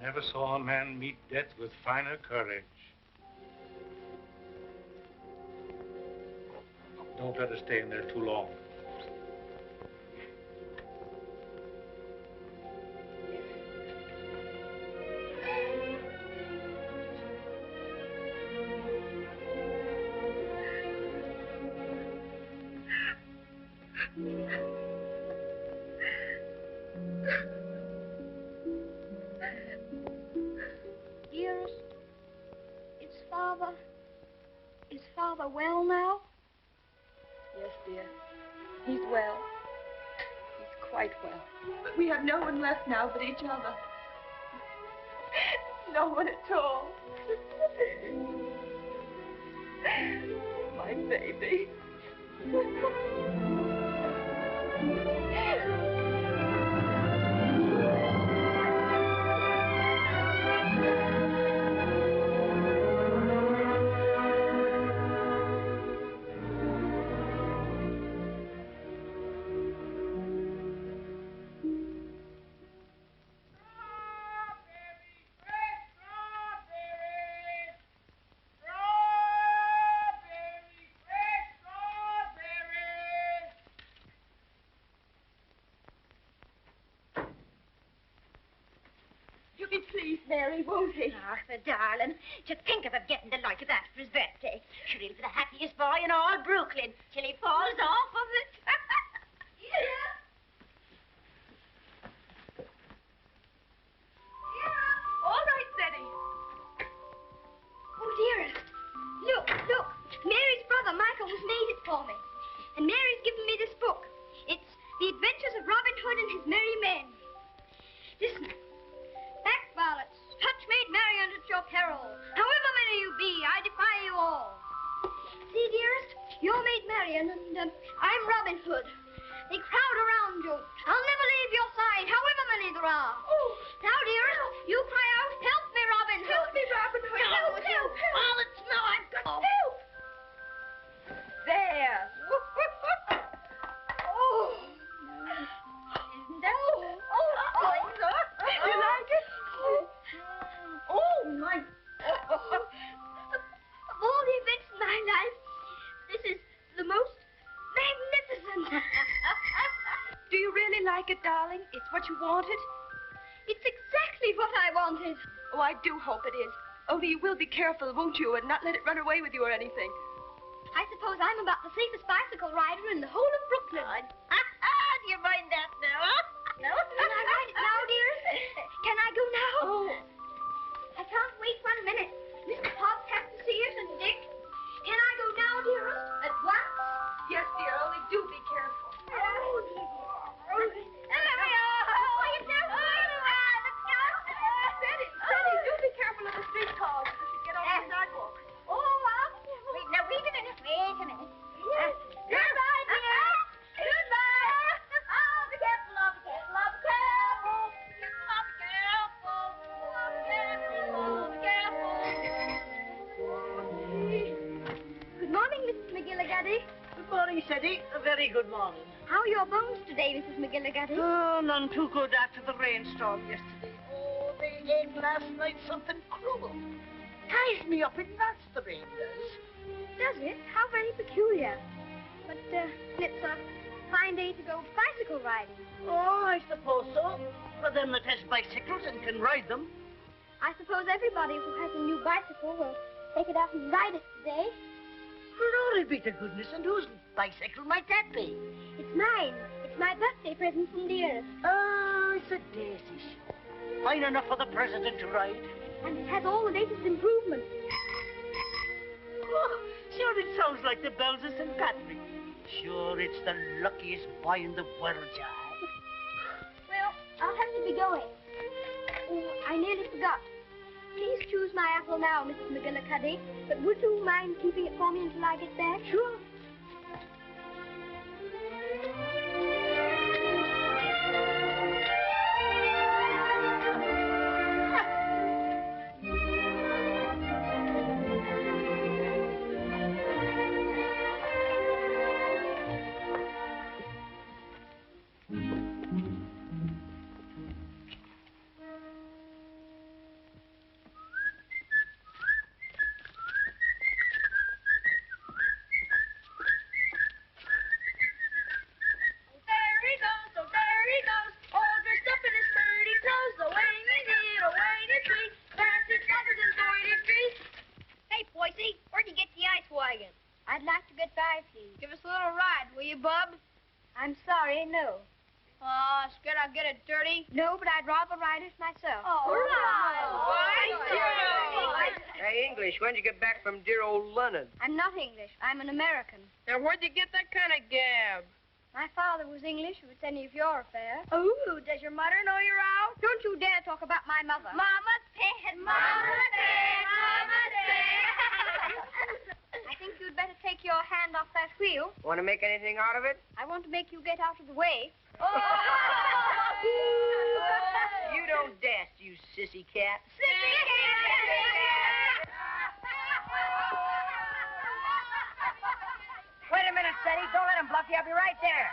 never saw a man meet death with finer courage. Don't let her stay in there too long. Dearest, is Father well now? Yes, dear. He's well. He's quite well. But we have no one left now but each other. No one at all. My baby. Please, Mary, won't he? Ah, the darling. To think of him getting the like of that for his birthday. Sure, he'll be the happiest boy in all Brooklyn till he falls off of it. Yeah. All right, Betty. Oh, dearest. Look. Mary's brother, Michael, has made it for me. And Mary's given me this book. It's The Adventures of Robin Hood and His Merry Men. Listen. Back ballots, touch maid Marian at your peril. However many you be, I defy you all. See, dearest, you're maid Marian, and I'm Robin Hood. They crowd around you. I'll never leave your side, however many there are. Oh. Now, dearest, you cry out, help me, Robin Hood. Help me, Robin Hood. Help. All it's no, I'm going. Help. There. Oh. Isn't that? You like it? Oh, my. Of all the events in my life, this is the most magnificent. Do you really like it, darling? It's what you wanted? It's exactly what I wanted. Oh, I do hope it is. Only you will be careful, won't you, and not let it run away with you or anything. I suppose I'm about the safest bicycle rider in the whole of Brooklyn. Do you mind that now, huh? No? Can I ride it now, dearest? Can I go now? Oh. I can't wait 1 minute. Mr. Hobbs has to see it, and Dick. Can I go now, dearest? At once? Yes, dear, only do be careful. There we are. Oh, you don't Steady, do be careful of the street cars as you get off the sidewalk. Wait a minute. Goodbye, dear. Goodbye. Oh, be careful, love. Be careful. Good morning, Mrs. McGillicuddy. Good morning, Seddy. A very good morning. How are your bones today, Mrs. McGillicuddy? Oh, none too good after the rainstorm yesterday. Oh, they ate last night something cruel. Ties me up in knots, the rain does. Does it? How very peculiar. But it's a fine day to go bicycle riding. Oh, I suppose so. For them that has bicycles and can ride them. I suppose everybody who has a new bicycle will take it out and ride it today. Glory be to goodness, and whose bicycle might that be? It's mine. It's my birthday present from dearest. Oh, it's a daisy show. Fine enough for the president to ride. And it has all the latest improvements. Oh, sure, it sounds like the bells of St. Patrick. Sure, it's the luckiest boy in the world, John. Well, I'll have to be going. Oh, I nearly forgot. Please choose my apple now, Mrs. McGillicuddy. But would you mind keeping it for me until I get back? Sure. I'd like to get by, please. Give us a little ride, will you, Bub? I'm sorry, no. Oh, scared I'll get it dirty? No, but I'd rather ride it myself. Oh, Hey, English, when'd you get back from dear old London? I'm not English. I'm an American. Now, where'd you get that kind of gab? My father was English, if it's any of your affair. Oh, does your mother know you're out? Don't you dare talk about my mother. Mama said, Mama said, Mama said. I think you'd better take your hand off that wheel. Want to make anything out of it? I want to make you get out of the way. Oh. You don't dance, you sissy cat. Sissy cat. Wait a minute, Steady. Don't let him bluff you. I'll be right there.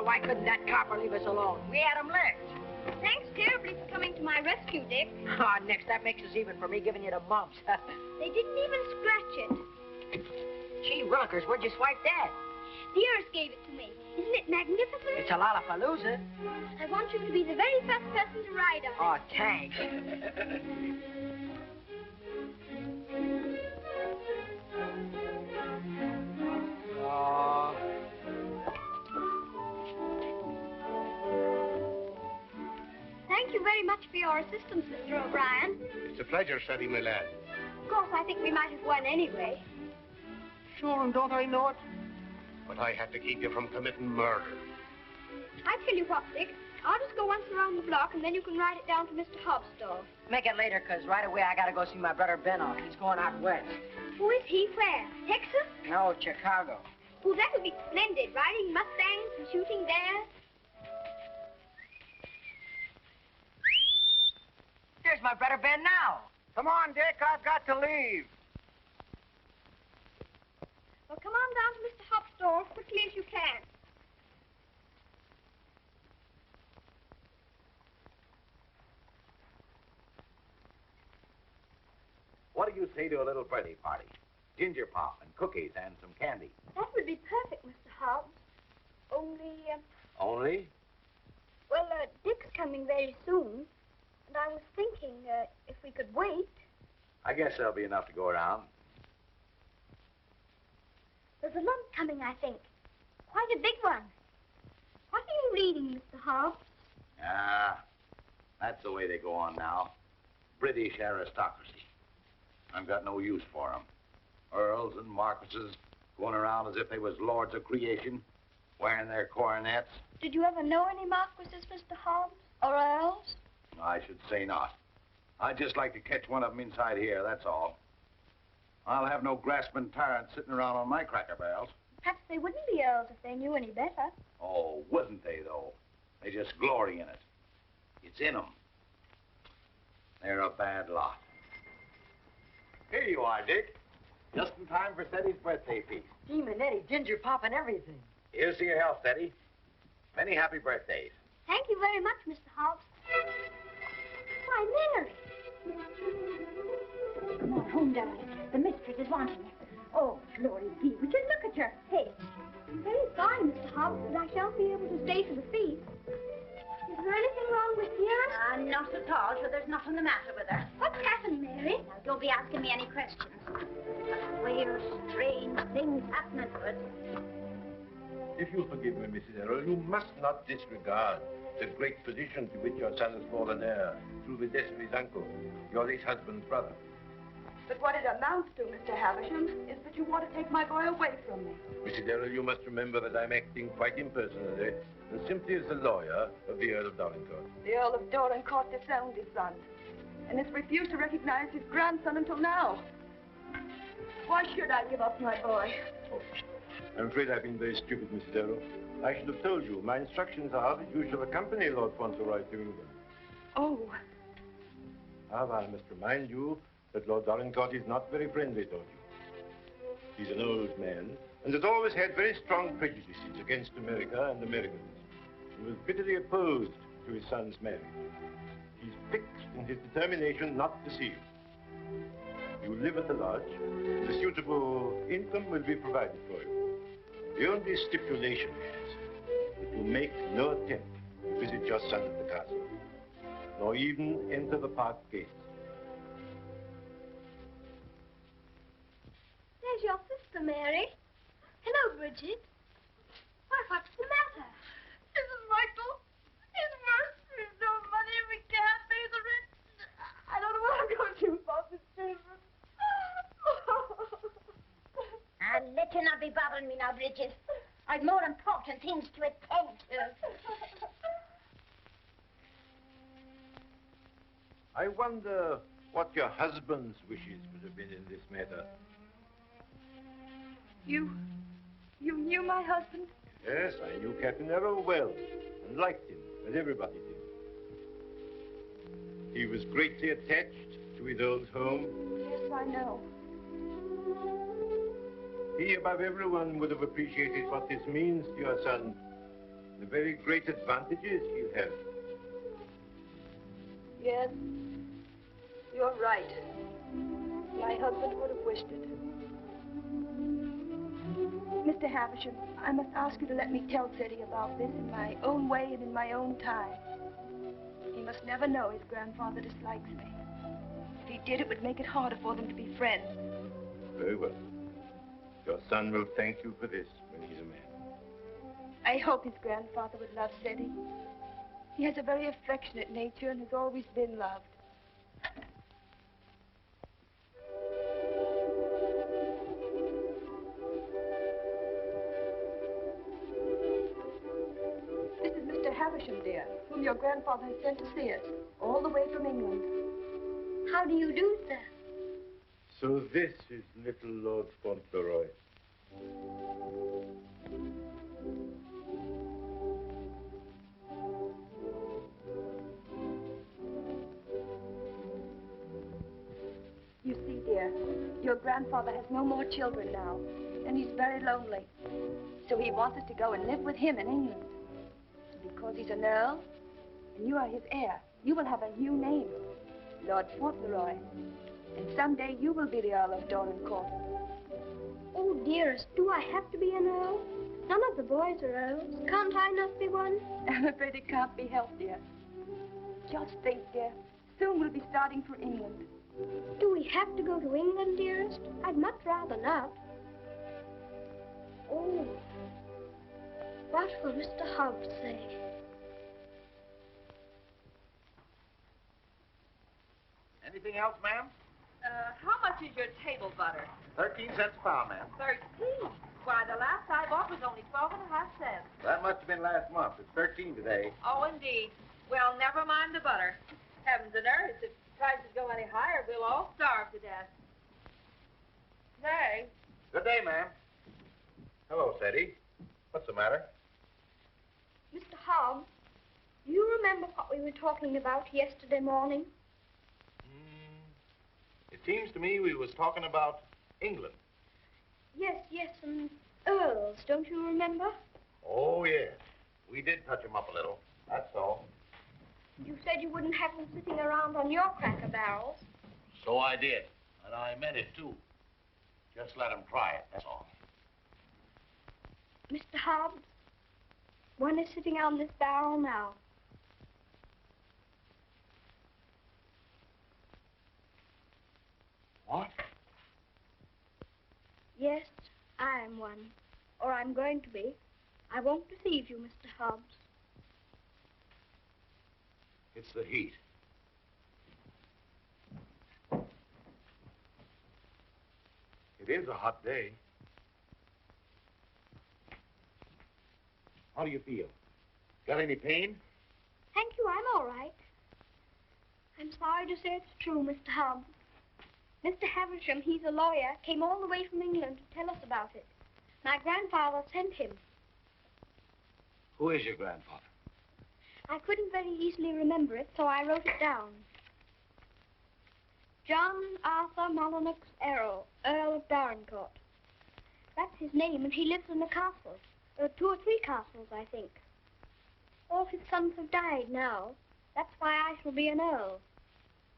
Why couldn't that copper leave us alone? We had him licked. Thanks terribly for coming to my rescue, Dick. Ah, Nix, that makes us even for me giving you the mumps. They didn't even scratch it. Gee willikers, where'd you swipe that? The Earth gave it to me. Isn't it magnificent? It's a Lollapalooza. I want you to be the very first person to ride on it. Oh, thanks. Thank you very much for your assistance, Mr. O'Brien. It's a pleasure, Shetty, my lad. Of course, I think we might have won anyway. Sure, and don't I know it? But I had to keep you from committing murder. I tell you what, Dick. I'll just go once around the block, and then you can ride it down to Mr. Hobbs' store. Make it later, 'cause right away I gotta go see my brother Ben off. He's going out west. Who is he? Where? Texas? No, Chicago. Oh, that would be splendid. Riding Mustangs and shooting bears. Here's my brother Ben now. Come on, Dick. I've got to leave. Well, come on down to Mr. Hobbs' store as quickly as you can. What do you say to a little birthday party? Ginger pop and cookies and some candy. That would be perfect, Mr. Hobbs. Only? Well, Dick's coming very soon. And I was thinking, if we could wait. I guess there'll be enough to go around. There's a lump coming, I think. Quite a big one. What are you reading, Mr. Hobbs? Ah, that's the way they go on now. British aristocracy. I've got no use for them. Earls and marquises going around as if they was lords of creation, wearing their coronets. Did you ever know any marquises, Mr. Hobbs? Or earls? I should say not. I'd just like to catch one of them inside here, that's all. I'll have no grasping tyrants sitting around on my cracker barrels. Perhaps they wouldn't be earls if they knew any better. Oh, wouldn't they, though? They just glory in it. It's in them. They're a bad lot. Here you are, Dick. Just in time for Teddy's birthday feast. Gee, Manetti, ginger pop and everything. Here's to your health, Teddy. Many happy birthdays. Thank you very much, Mr. Hobbs. Why, Mary. Come on home, darling. The mistress is wanting you. Oh, glory be. Would you look at your face? I'm very sorry, Mr. Hobbs, but I shan't be able to stay for the feast. Is there anything wrong with Dearest? Not at all, so there's nothing the matter with her. What's happened, Mary? Now, don't be asking me any questions. Queer, strange things happening to us. If you'll forgive me, Mrs. Errol, you must not disregard the great position to which your son has fallen heir through the death of his uncle, your late husband's brother. But what it amounts to, Mr. Havisham, is that you want to take my boy away from me. Mrs. Errol, you must remember that I'm acting quite impersonally and simply as the lawyer of the Earl of Dorincourt. The Earl of Dorincourt disowned his son and has refused to recognize his grandson until now. Why should I give up my boy? Oh, I'm afraid I've been very stupid, Mrs. Errol. I should have told you. My instructions are that you shall accompany Lord Fauntleroy to England. Oh. However, I must remind you that Lord Dorincourt is not very friendly toward you. He's an old man and has always had very strong prejudices against America and Americans. He was bitterly opposed to his son's marriage. He's fixed in his determination not to see you. You live at the lodge, and a suitable income will be provided for you. The only stipulation is that you make no attempt to visit your son at the castle, nor even enter the park gates. There's your sister, Mary. Hello, Bridget. Why, what's the matter? Mrs. Michael, it's worse. There's no money. We can't pay the rent. I don't know what I'm going to do about the children. I'll let you not be bothering me now, Bridget. I've more important things to attend to. I wonder what your husband's wishes would have been in this matter. You knew my husband? Yes, I knew Captain Errol well and liked him, as everybody did. He was greatly attached to his old home. Yes, I know. He, above everyone, would have appreciated what this means to your son, the very great advantages he'll have. Yes, you're right. My husband would have wished it. Mr. Havisham, I must ask you to let me tell Teddy about this in my own way and in my own time. He must never know his grandfather dislikes me. If he did, it would make it harder for them to be friends. Very well. Your son will thank you for this when he's a man. I hope his grandfather would love Teddy. He has a very affectionate nature and has always been loved. This is Mr. Havisham, dear, whom your grandfather has sent to see us, all the way from England. How do you do, sir? So this is little Lord Fauntleroy. You see, dear, your grandfather has no more children now, and he's very lonely. So he wants us to go and live with him in England. Because he's an earl, and you are his heir, you will have a new name, Lord Fauntleroy. And someday you will be the Earl of Dorincourt. Oh, dearest, do I have to be an earl? None of the boys are earls. Can't I not be one? I'm afraid it can't be helped, dear. Just think, dear. Soon we'll be starting for England. Do we have to go to England, dearest? I'd much rather not. Oh, what will Mr. Hobbs say? Anything else, ma'am? How much is your table butter? 13 cents a pound, ma'am. 13. Why, the last I bought was only 12.5 cents. That must have been last month. It's 13 today. Oh, indeed. Well, never mind the butter. Heavens and earth, if prices go any higher, we'll all starve to death. Nay. Good day, ma'am. Hello, Teddy. What's the matter? Mr. Hobbs, do you remember what we were talking about yesterday morning? It seems to me we was talking about England. Yes, and earls, don't you remember? Oh, yes. We did touch them up a little. That's all. You said you wouldn't have them sitting around on your cracker barrels. So I did. And I meant it, too. Just let them try it, that's all. Mr. Hobbs, one is sitting on this barrel now. What? Yes, I am one. Or I'm going to be. I won't deceive you, Mr. Hobbs. It's the heat. It is a hot day. How do you feel? Got any pain? Thank you, I'm all right. I'm sorry to say it's true, Mr. Hobbs. Mr. Havisham, he's a lawyer, came all the way from England to tell us about it. My grandfather sent him. Who is your grandfather? I couldn't very easily remember it, so I wrote it down. John Arthur Molyneux Errol, Earl of Dorincourt. That's his name, and he lives in a castle. 2 or 3 castles, I think. All his sons have died now. That's why I shall be an earl.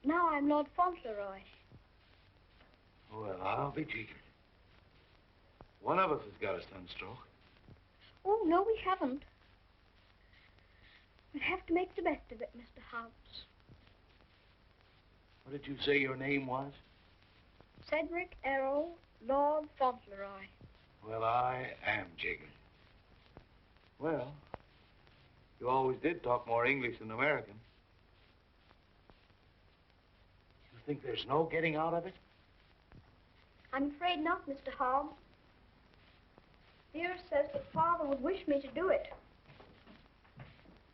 Now I'm Lord Fauntleroy. Well, I'll be jiggered. One of us has got a sunstroke. Oh, no, we haven't. We'll have to make the best of it, Mr. Hobbs. What did you say your name was? Cedric Errol, Lord Fauntleroy. Well, I am jiggered. Well, you always did talk more English than American. You think there's no getting out of it? I'm afraid not, Mr. Hobbs. Dearest says that Father would wish me to do it.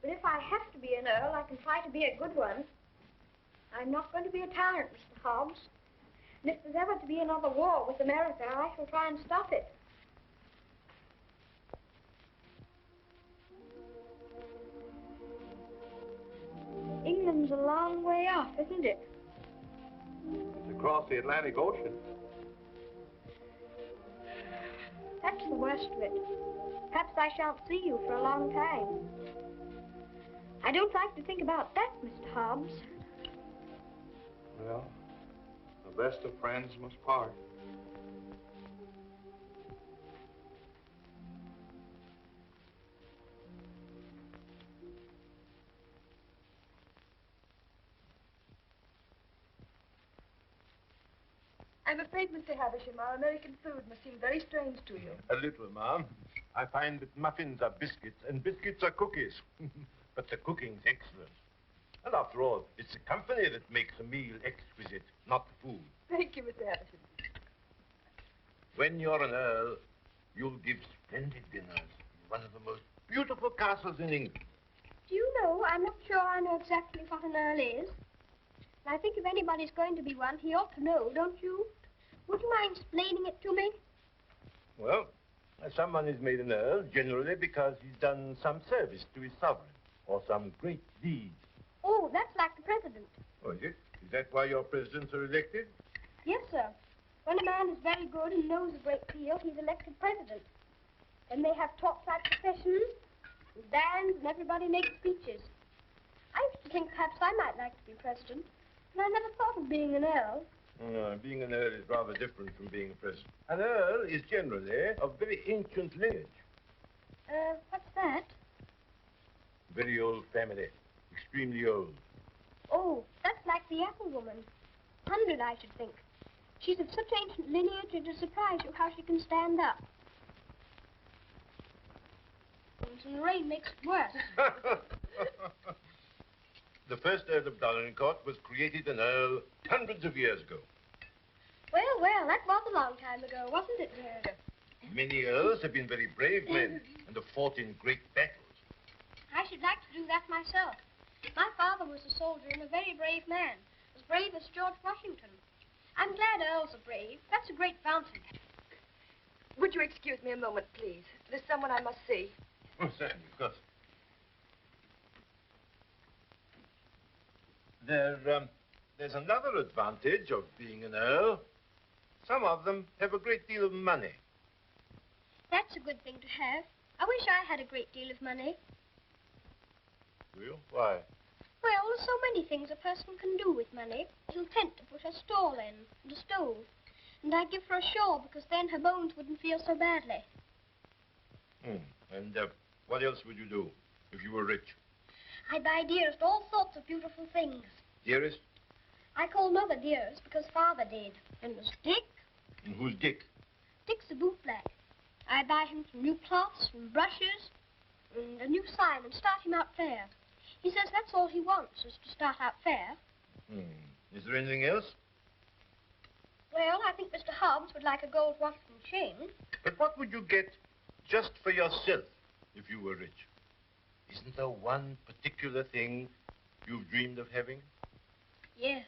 But if I have to be an earl, I can try to be a good one. I'm not going to be a tyrant, Mr. Hobbs. And if there's ever to be another war with America, I shall try and stop it. England's a long way off, isn't it? It's across the Atlantic Ocean. That's the worst of it. Perhaps I shan't see you for a long time. I don't like to think about that, Mr. Hobbs. Well, the best of friends must part. I'm afraid, Mr. Havisham, our American food must seem very strange to you. A little, Ma'am. I find that muffins are biscuits and biscuits are cookies. But the cooking's excellent. And after all, it's the company that makes a meal exquisite, not the food. Thank you, Mr. Havisham. When you're an earl, you'll give splendid dinners in one of the most beautiful castles in England. Do you know, I'm not sure I know exactly what an earl is. And I think if anybody's going to be one, he ought to know, don't you? Would you mind explaining it to me? Well, someone is made an earl generally because he's done some service to his sovereign or some great deed. Oh, that's like the president. Oh, is it? Is that why your presidents are elected? Yes, sir. When a man is very good and knows a great deal, he's elected president. Then they have torchlight processions, and bands, and everybody makes speeches. I used to think perhaps I might like to be president, and I never thought of being an earl. No, being an earl is rather different from being a president. An earl is generally of very ancient lineage. What's that? Very old family. Extremely old. Oh, that's like the apple woman. 100, I should think. She's of such ancient lineage, it'll surprise you how she can stand up. And the rain makes it worse. The first Earl of Dorincourt was created an earl hundreds of years ago. Well, that was a long time ago, wasn't it, dear? Many earls have been very brave men and have fought in great battles. I should like to do that myself. My father was a soldier and a very brave man, as brave as George Washington. I'm glad earls are brave. That's a great fountain. Would you excuse me a moment, please? There's someone I must see. Oh, certainly, of course. There's another advantage of being an earl. Some of them have a great deal of money. That's a good thing to have. I wish I had a great deal of money. Do you? Why? Well, there's so many things a person can do with money. A little tent to put her stall in, and a stove. And I'd give her a shawl, because then her bones wouldn't feel so badly. And what else would you do if you were rich? I'd buy Dearest all sorts of beautiful things. Dearest? I call Mother Dearest because Father did. And there's Dick. And who's Dick? Dick's a bootblack. I buy him some new cloths and brushes and a new sign and start him out fair. He says that's all he wants, is to start out fair. Is there anything else? Well, I think Mr. Hobbs would like a gold watch and chain. But what would you get just for yourself if you were rich? Isn't there one particular thing you've dreamed of having? Yes.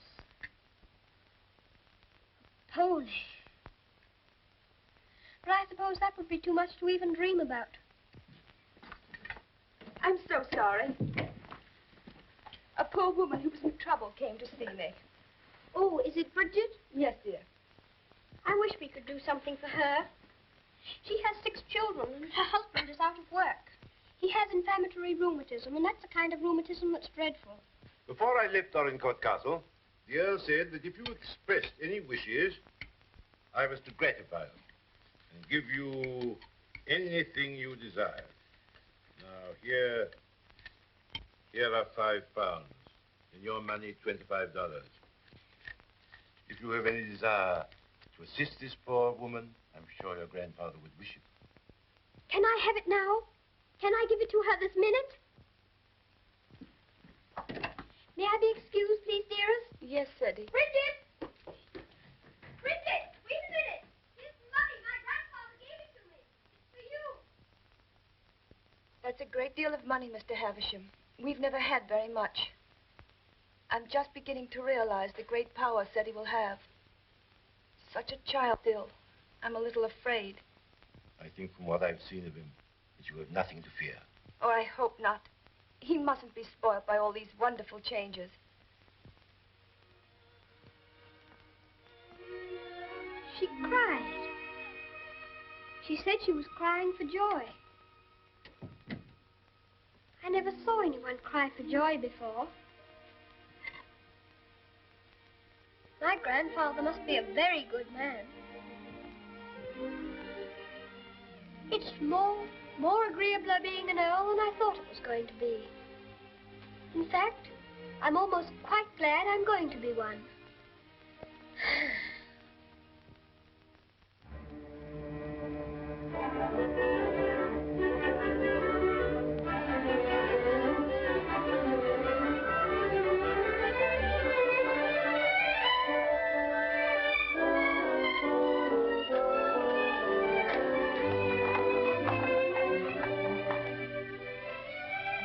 A pony. But I suppose that would be too much to even dream about. I'm so sorry. A poor woman who was in trouble came to see me. Oh, is it Bridget? Yes, dear. I wish we could do something for her. She has 6 children, and her husband is out of work. He has inflammatory rheumatism, and that's the kind of rheumatism that's dreadful. Before I left Dorincourt Castle, the Earl said that if you expressed any wishes, I was to gratify them and give you anything you desired. Now, here are £5. In your money, $25. If you have any desire to assist this poor woman, I'm sure your grandfather would wish it. Can I have it now? Can I give it to her this minute? May I be excused, please, dearest? Yes, Eddie. Bridget! Bridget, wait a minute. Here's the money. My grandfather gave it to me. It's for you. That's a great deal of money, Mr. Havisham. We've never had very much. I'm just beginning to realize the great power Seti will have. Such a child still. I'm a little afraid. I think from what I've seen of him, that you have nothing to fear. Or I hope not. He mustn't be spoiled by all these wonderful changes. She cried. She said she was crying for joy. I never saw anyone cry for joy before. My grandfather must be a very good man. It's more agreeabler being an earl than I thought it was going to be. In fact, I'm almost quite glad I'm going to be one.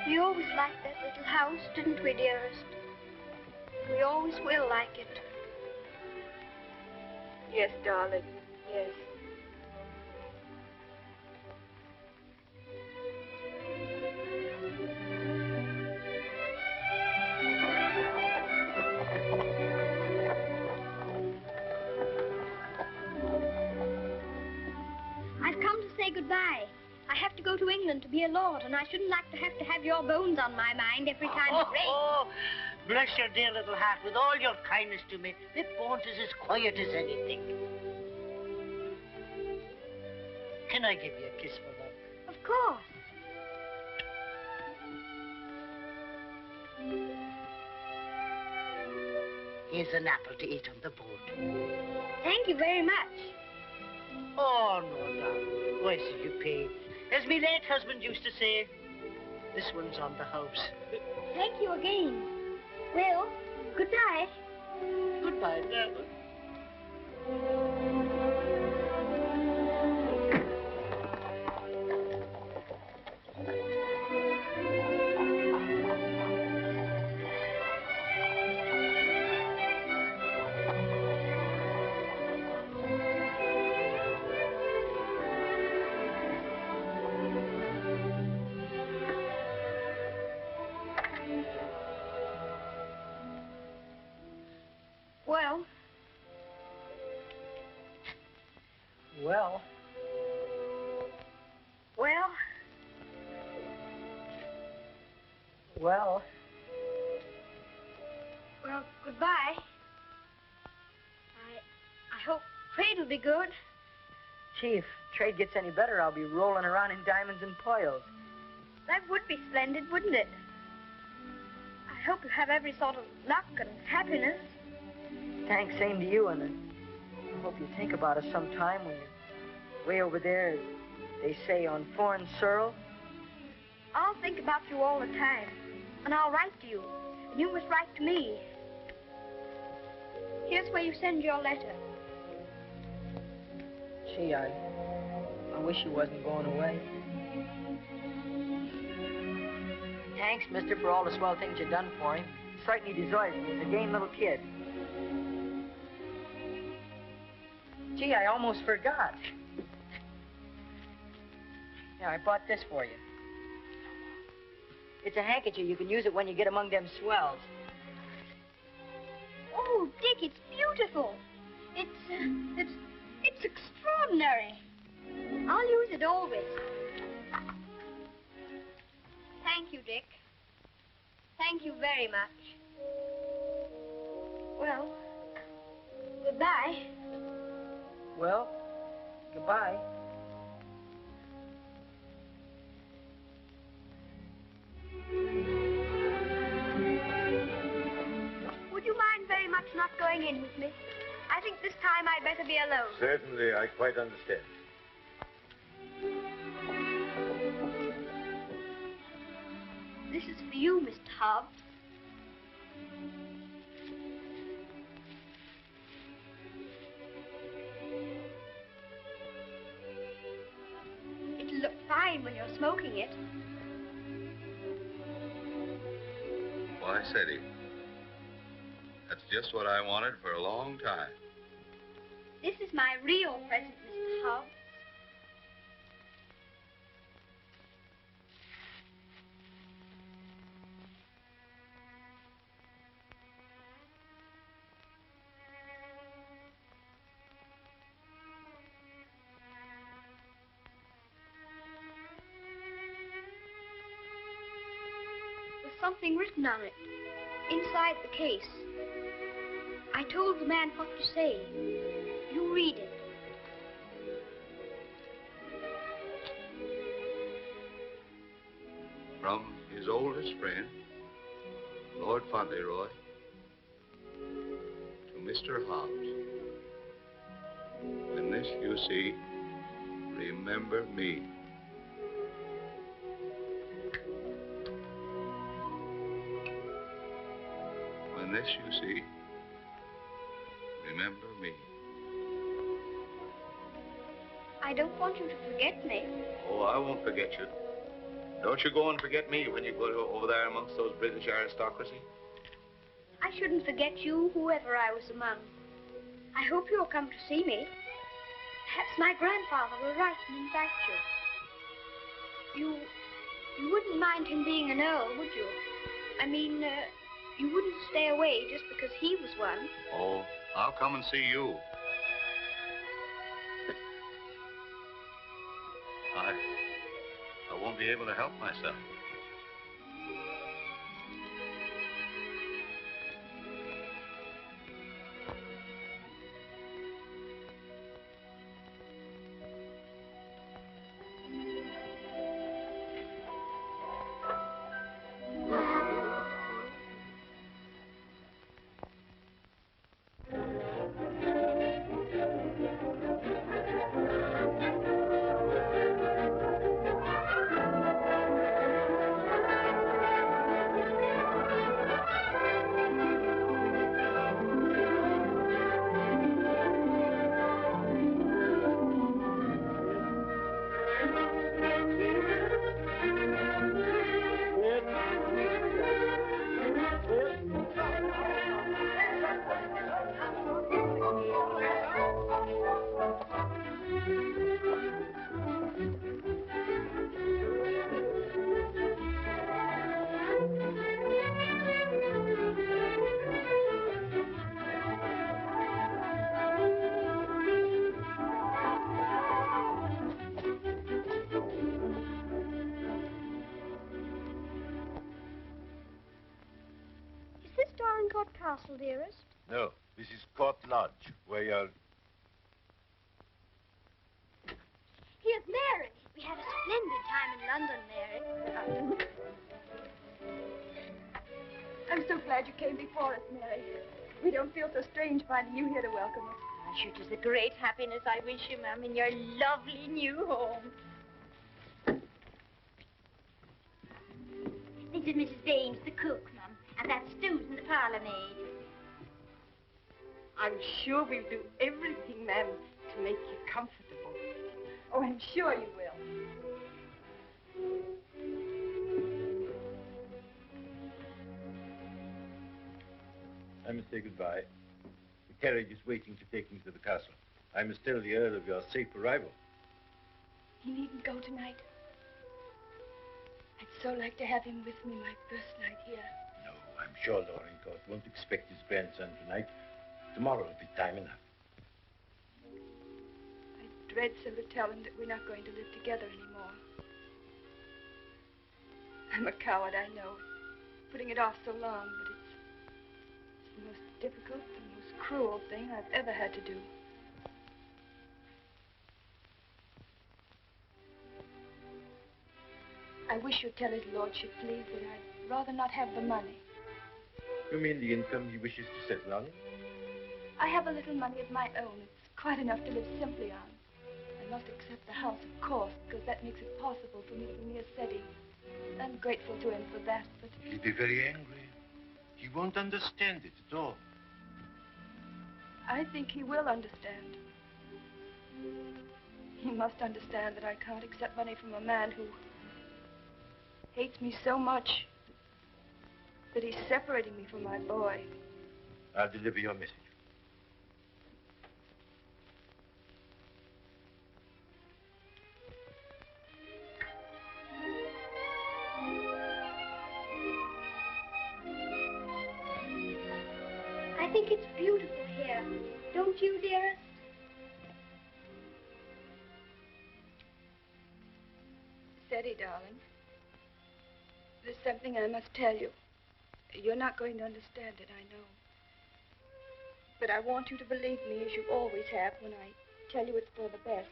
We always liked that little house, didn't we, dearest? We always will like it. Yes, darling. Yes. I've come to say goodbye. I have to go to England to be a lord, and I shouldn't like to have your bones on my mind every time it rains. Oh, bless your dear little heart with all your kindness to me. The Bones is as quiet as anything. Can I give you a kiss for that? Of course. Here's an apple to eat on the boat. Thank you very much. Oh, no, darling. Why should you pay? As me late husband used to say, this one's on the house. Thank you again. Well, goodbye. Goodbye, darling. Well, Well, well, well, well, goodbye. I hope trade will be good. Gee, if trade gets any better, I'll be rolling around in diamonds and pearls. That would be splendid, wouldn't it? I hope you have every sort of luck and happiness. Thanks, same to you, and I hope you think about us sometime when you're way over there, as they say, on foreign soil. I'll think about you all the time, and I'll write to you, and you must write to me. Here's where you send your letter. Gee, I wish you wasn't going away. Thanks, mister, for all the swell things you've done for him. Certainly deserves it. He's a game little kid. Gee, I almost forgot. Yeah, I bought this for you. It's a handkerchief. You can use it when you get among them swells. Oh, Dick, it's beautiful. It's extraordinary. I'll use it always. Thank you, Dick. Thank you very much. Well, goodbye. Well, goodbye. Would you mind very much not going in with me? I think this time I'd better be alone. Certainly, I quite understand. This is for you, Mr. Hobbs. It'll look fine when you're smoking it. Why, Sadie, that's just what I wanted for a long time. This is my real present, Mr. Hobbs. There's something written on it, inside the case. I told the man what to say. You read it. From his oldest friend, Lord Fauntleroy, to Mr. Hobbs. When this you see, remember me. When this you see, remember me. I don't want you to forget me. Oh, I won't forget you. Don't you go and forget me when you go over there amongst those British aristocracy. I shouldn't forget you, whoever I was among. I hope you'll come to see me. Perhaps my grandfather will write and invite you. You wouldn't mind him being an earl, would you? I mean, you wouldn't stay away just because he was one. Oh, I'll come and see you. I won't be able to help myself. Castle, dearest? No, this is Court Lodge, where you're... Here's Mary. We had a splendid time in London, Mary. I'm so glad you came before us, Mary. We don't feel so strange finding you here to welcome us. I'm sure it is a great happiness I wish you, ma'am, in your lovely new home. This is Mrs. Baines, the cook, ma'am, and that's Susan, the parlour maid. I'm sure we'll do everything, ma'am, to make you comfortable. Oh, I'm sure you will. I must say goodbye. The carriage is waiting to take me to the castle. I must tell the Earl of your safe arrival. He needn't go tonight. I'd so like to have him with me my first night here. No, I'm sure Dorincourt won't expect his grandson tonight. Tomorrow will be time enough. I dread so to tell him that we're not going to live together anymore. I'm a coward, I know, putting it off so long, but it's the most difficult, the most cruel thing I've ever had to do. I wish you'd tell his lordship, please, that I'd rather not have the money. You mean the income he wishes to settle on? I have a little money of my own. It's quite enough to live simply on. I must accept the house, of course, because that makes it possible for me to be near Seti. I'm grateful to him for that, but... He'll be very angry. He won't understand it at all. I think he will understand. He must understand that I can't accept money from a man who hates me so much that he's separating me from my boy. I'll deliver your message. I think it's beautiful here. Don't you, dearest? Seti, darling. There's something I must tell you. You're not going to understand it, I know. But I want you to believe me, as you always have, when I tell you it's for the best.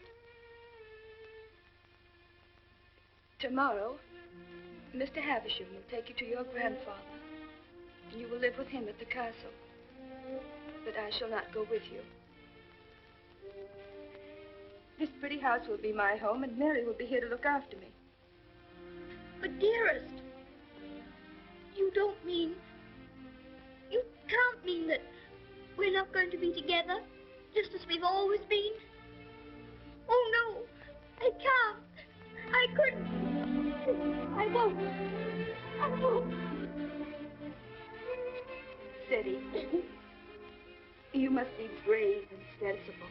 Tomorrow, Mr. Havisham will take you to your grandfather, and you will live with him at the castle. But I shall not go with you. This pretty house will be my home, and Mary will be here to look after me. But, dearest, you don't mean... You can't mean that we're not going to be together, just as we've always been. Oh, no, I can't. I couldn't. I won't. I won't. Seti, you must be brave and sensible.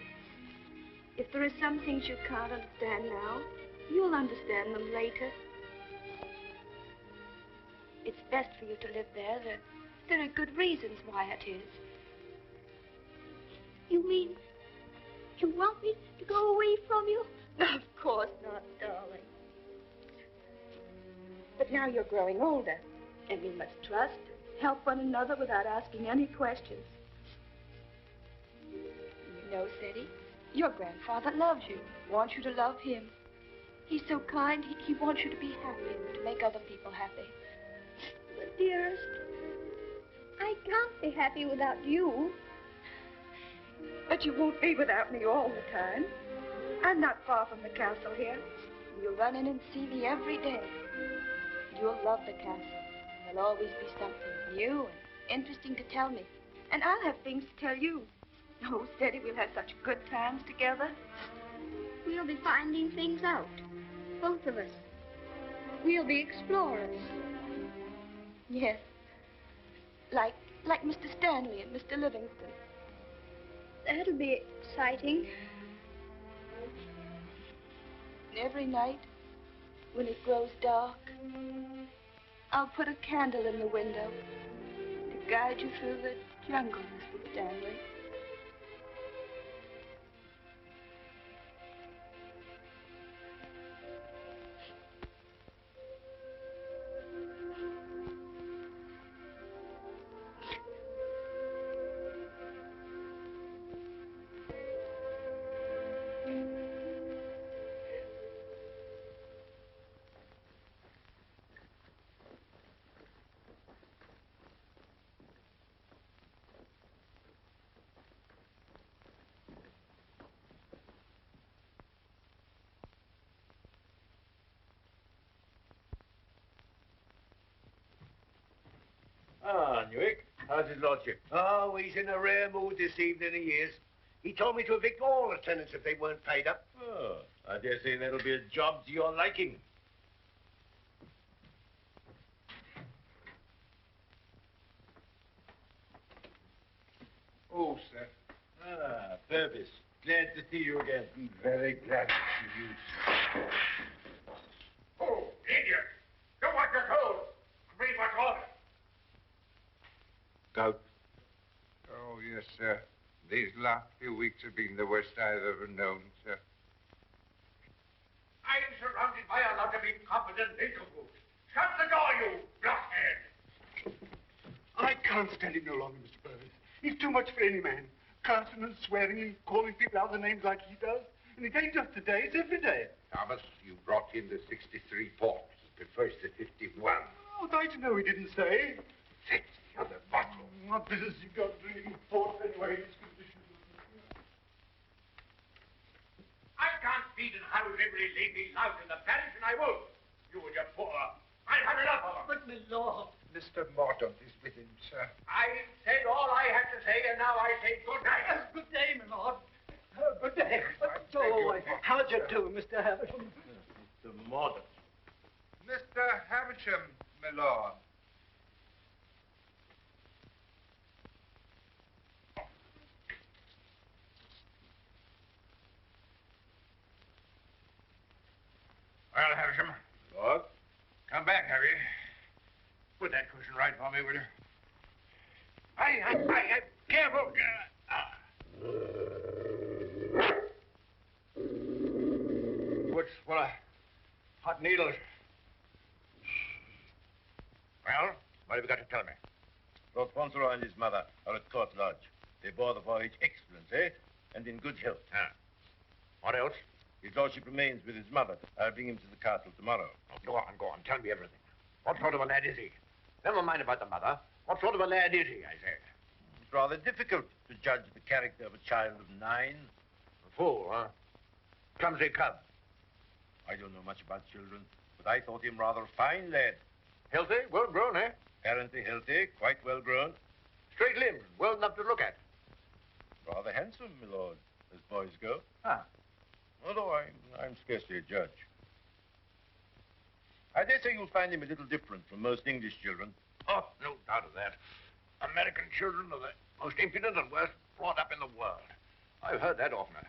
If there are some things you can't understand now, you'll understand them later. It's best for you to live there. There are good reasons why it is. You mean you want me to go away from you? Of course not, darling. But now you're growing older, and we must trust and help one another without asking any questions. You know, Seti, your grandfather loves you, wants you to love him. He's so kind, he wants you to be happy and to make other people happy. But, dearest, I can't be happy without you. But you won't be without me all the time. I'm not far from the castle here. You'll run in and see me every day. You'll love the castle. There'll always be something new and interesting to tell me. And I'll have things to tell you. Oh, Seti, we'll have such good times together. We'll be finding things out, both of us. We'll be explorers. Yes. Like Mr. Stanley and Mr. Livingston. That'll be exciting. Every night, when it grows dark, I'll put a candle in the window to guide you through the jungle, Mr. Stanley. Ah, Newick, how's his lordship? Oh, he's in a rare mood this evening, he is. He told me to evict all the tenants if they weren't paid up. Oh, I dare say that'll be a job to your liking. Oh, sir. Ah, Purvis. Glad to see you again. Very glad to see you. Oh, idiot! Do what you're told. Read what's ordered. Gout. Oh, yes, sir. These last few weeks have been the worst I've ever known, sir. I'm surrounded by a lot of incompetent nincompoops. Shut the door, you blockhead! I can't stand him no longer, Mr. Purvis. He's too much for any man. Cursing and swearing and calling people out the names like he does. And it ain't just today, it's every day. Thomas, you brought in the 63 ports. It prefers the 51. Oh, I'd like to know he didn't say. Fix the other bottle. What business you got drinking port anyway in this condition? I can't feed and house every lady lout in the parish, and I won't. You and your poor. I've had enough of them. But, my lord. Mr. Mordaunt is with him, sir. I said all I had to say, and now I say good night. Good day, my lord. Good day. How'd you do, Mr. Havisham? Mr. Mordaunt. Mr. Havisham, my lord. Well, Havisham, Lord? come back, have you? Put that cushion right for me, will you? Careful. What's full of hot needles? Well, what have you got to tell me? Lord Fauntleroy and his mother are at Court Lodge. They bore the voyage excellent, and in good health. Ah. What else? His lordship remains with his mother. I'll bring him to the castle tomorrow. Oh, go on. Tell me everything. What sort of a lad is he? Never mind about the mother. What sort of a lad is he, I say? It's rather difficult to judge the character of a child of 9. A fool, huh? Clumsy cub. I don't know much about children, but I thought him rather a fine lad. Healthy? Well grown, eh? Apparently healthy, quite well grown. Straight limbed, well enough to look at. Rather handsome, my lord, as boys go. Ah. Although I'm scarcely a judge. I dare say you'll find him a little different from most English children. Oh, no doubt of that. American children are the most impudent and worst brought up in the world. I've heard that often enough.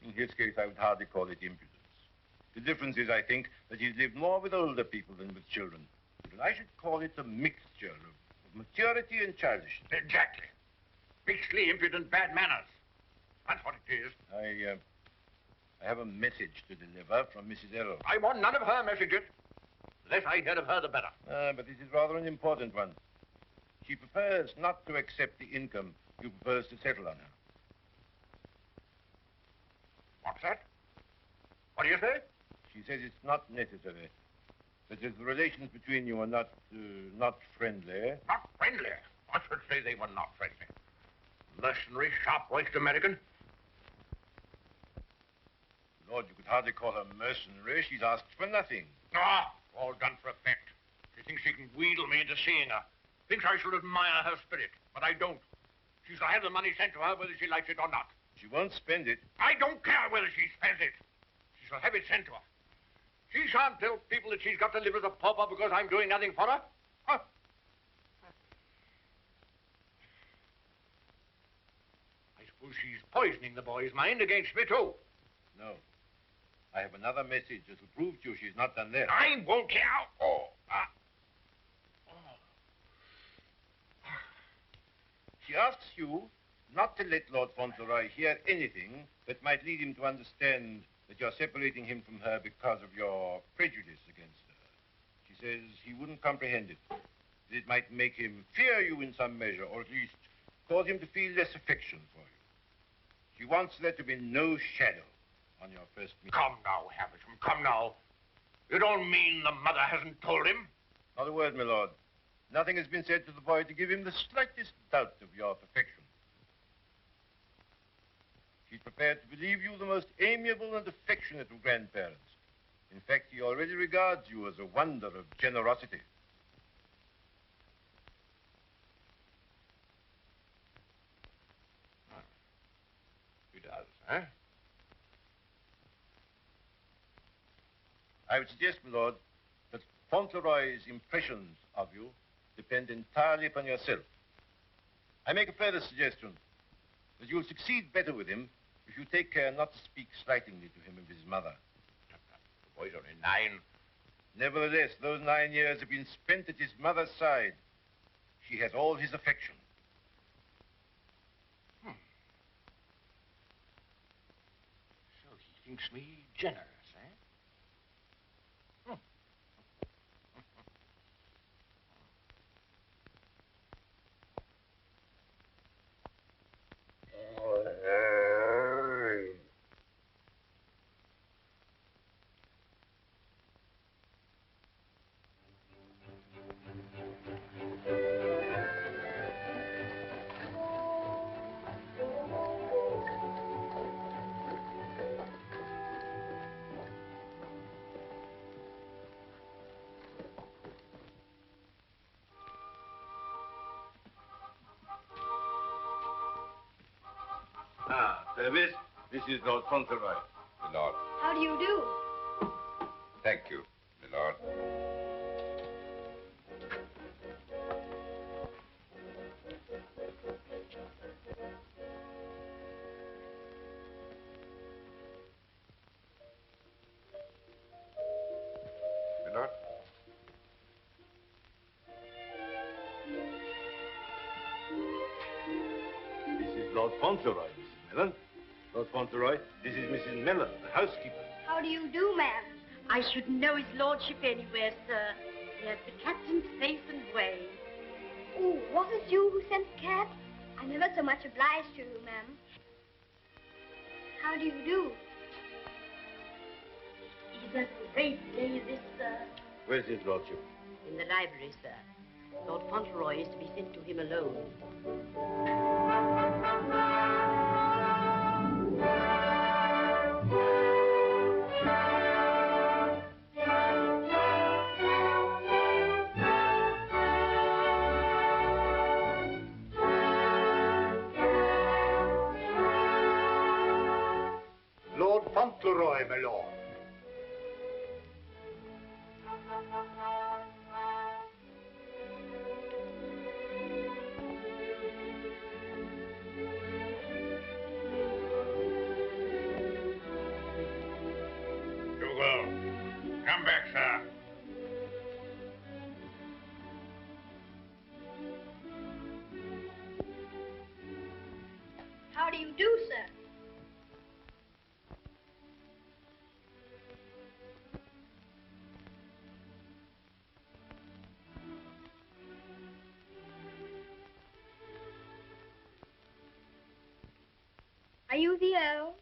In his case, I would hardly call it impudence. The difference is, I think, that he's lived more with older people than with children. And I should call it a mixture of maturity and childishness. Exactly. Beastly, impudent, bad manners. That's what it is. I have a message to deliver from Mrs. Errol. I want none of her messages. The less I hear of her, the better. But this is rather an important one. She prefers not to accept the income you propose to settle on her. What's that? What do you say? She says it's not necessary. That the relations between you are not friendly. Not friendly? I should say they were not friendly. Mercenary, sharp-voiced American. Lord, you could hardly call her mercenary. She's asked for nothing. Ah, all done for effect. She thinks she can wheedle me into seeing her. Thinks I should admire her spirit, but I don't. She shall have the money sent to her whether she likes it or not. She won't spend it. I don't care whether she spends it. She shall have it sent to her. She shan't tell people that she's got to live as a pauper because I'm doing nothing for her. Huh? I suppose she's poisoning the boy's mind against me, too. No. I have another message that will prove to you she's not done that. I won't care. She asks you not to let Lord Fauntleroy hear anything that might lead him to understand that you're separating him from her because of your prejudice against her. She says he wouldn't comprehend it. That it might make him fear you in some measure, or at least cause him to feel less affection for you. She wants there to be no shadow on your first meeting. Come now, Havisham, come now. You don't mean the mother hasn't told him? Not a word, my lord. Nothing has been said to the boy to give him the slightest doubt of your perfection. She's prepared to believe you the most amiable and affectionate of grandparents. In fact, he already regards you as a wonder of generosity. Huh? I would suggest, my lord, that Fauntleroy's impressions of you depend entirely upon yourself. I make a further suggestion, that you'll succeed better with him if you take care not to speak slightingly to him of his mother. The boy's only 9. Nevertheless, those 9 years have been spent at his mother's side. She has all his affection. So he thinks me generous, eh? Purvis, this is Lord Fauntleroy. My lord. How do you do? Thank you, my lord. My lord. This is Lord Fauntleroy, Mrs. Mellon. Lord Fauntleroy, this is Mrs. Mellon, the housekeeper. How do you do, ma'am? I should know his lordship anywhere, sir. He has the captain's face and way. Oh, was it you who sent the cat? I'm ever so much obliged to you, ma'am. How do you do? He's a great lady, sir. Where's his lordship? In the library, sir. Lord Fauntleroy is to be sent to him alone. Lord Fauntleroy, my lord. Dougal, come back, sir. How do you do, sir? Are you the Earl?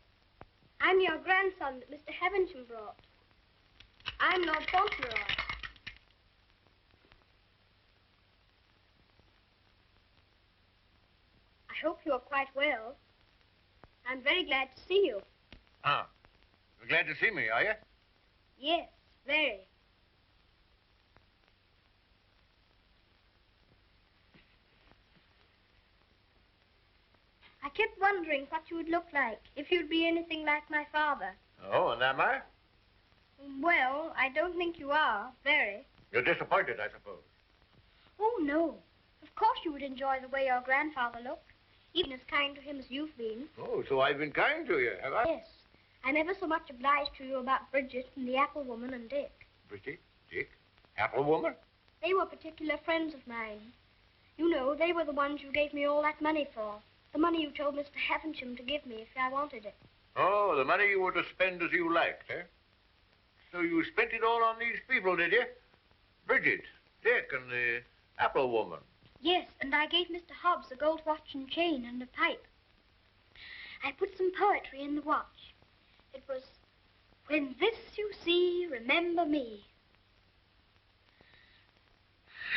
I'm your grandson that Mr. Havisham brought. I'm Lord Fauntleroy. I hope you are quite well. I'm very glad to see you. Ah, you're glad to see me, are you? Yes, very. I kept wondering what you would look like if you'd be anything like my father. Oh, and am I? Well, I don't think you are, very. You're disappointed, I suppose. Oh, no. Of course you would enjoy the way your grandfather looked, even as kind to him as you've been. Oh, so I've been kind to you, have I? Yes. I'm ever so much obliged to you about Bridget and the apple woman and Dick. Bridget, Dick, apple woman? They were particular friends of mine. You know, they were the ones you gave me all that money for. The money you told Mr. Havisham to give me if I wanted it. Oh, the money you were to spend as you liked, eh? So you spent it all on these people, did you? Bridget, Dick, and the apple woman. Yes, and I gave Mr. Hobbs a gold watch and chain and a pipe. I put some poetry in the watch. It was, "When this you see, remember me."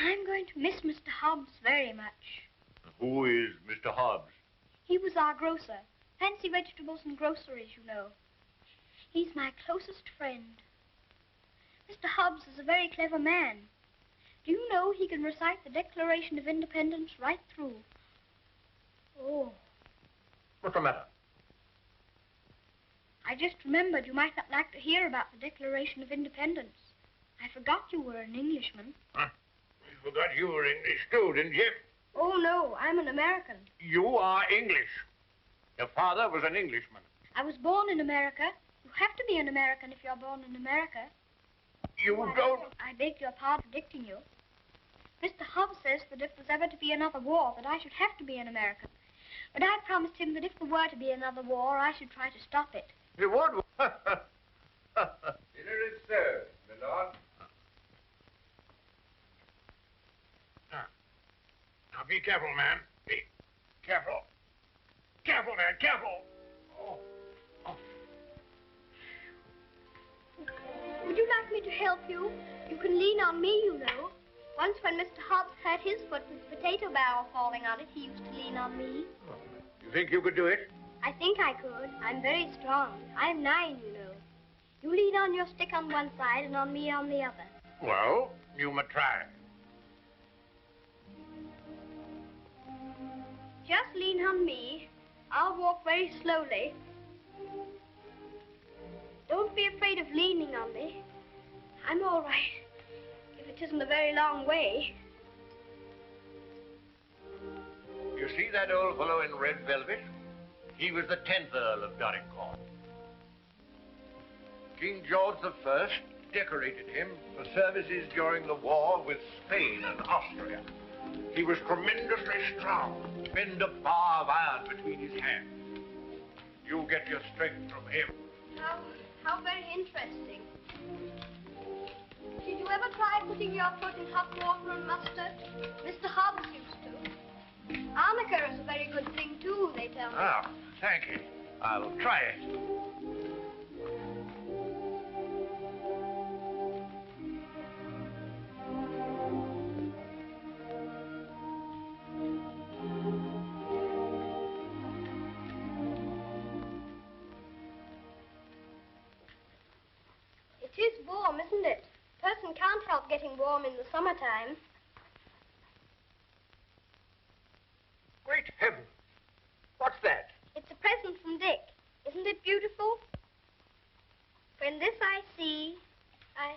I'm going to miss Mr. Hobbs very much. Who is Mr. Hobbs? He was our grocer. Fancy vegetables and groceries, you know. He's my closest friend. Mr. Hobbs is a very clever man. Do you know he can recite the Declaration of Independence right through? Oh. What's the matter? I just remembered you might not like to hear about the Declaration of Independence. I forgot you were an Englishman. Huh? You forgot you were English too, didn't you? Oh, no, I'm an American. You are English. Your father was an Englishman. I was born in America. You have to be an American if you're born in America. You don't... I beg your pardon for predicting you. Mr. Hobbs says that if there's ever to be another war, that I should have to be an American. But I promised him that if there were to be another war, I should try to stop it. You would? Dinner is served, my lord. Now, be careful, man. Be careful. Careful, man, careful. Oh. Oh. Would you like me to help you? You can lean on me, you know. Once when Mr. Hobbs hurt his foot with the potato barrel falling on it, he used to lean on me. You think you could do it? I think I could. I'm very strong. I'm 9, you know. You lean on your stick on one side and on me on the other. Well, you may try. Just lean on me. I'll walk very slowly. Don't be afraid of leaning on me. I'm all right, if it isn't a very long way. You see that old fellow in red velvet? He was the 10th Earl of Dorincourt. King George I decorated him for services during the war with Spain and Austria. He was tremendously strong, bend a bar of iron between his hands. You get your strength from him. How very interesting. Did you ever try putting your foot in hot water and mustard? Mr. Hobbs used to. Arnica is a very good thing, too, they tell me. Ah, thank you. I'll try it. It is warm, isn't it? A person can't help getting warm in the summertime. Great heavens! What's that? It's a present from Dick. Isn't it beautiful? When this I see, I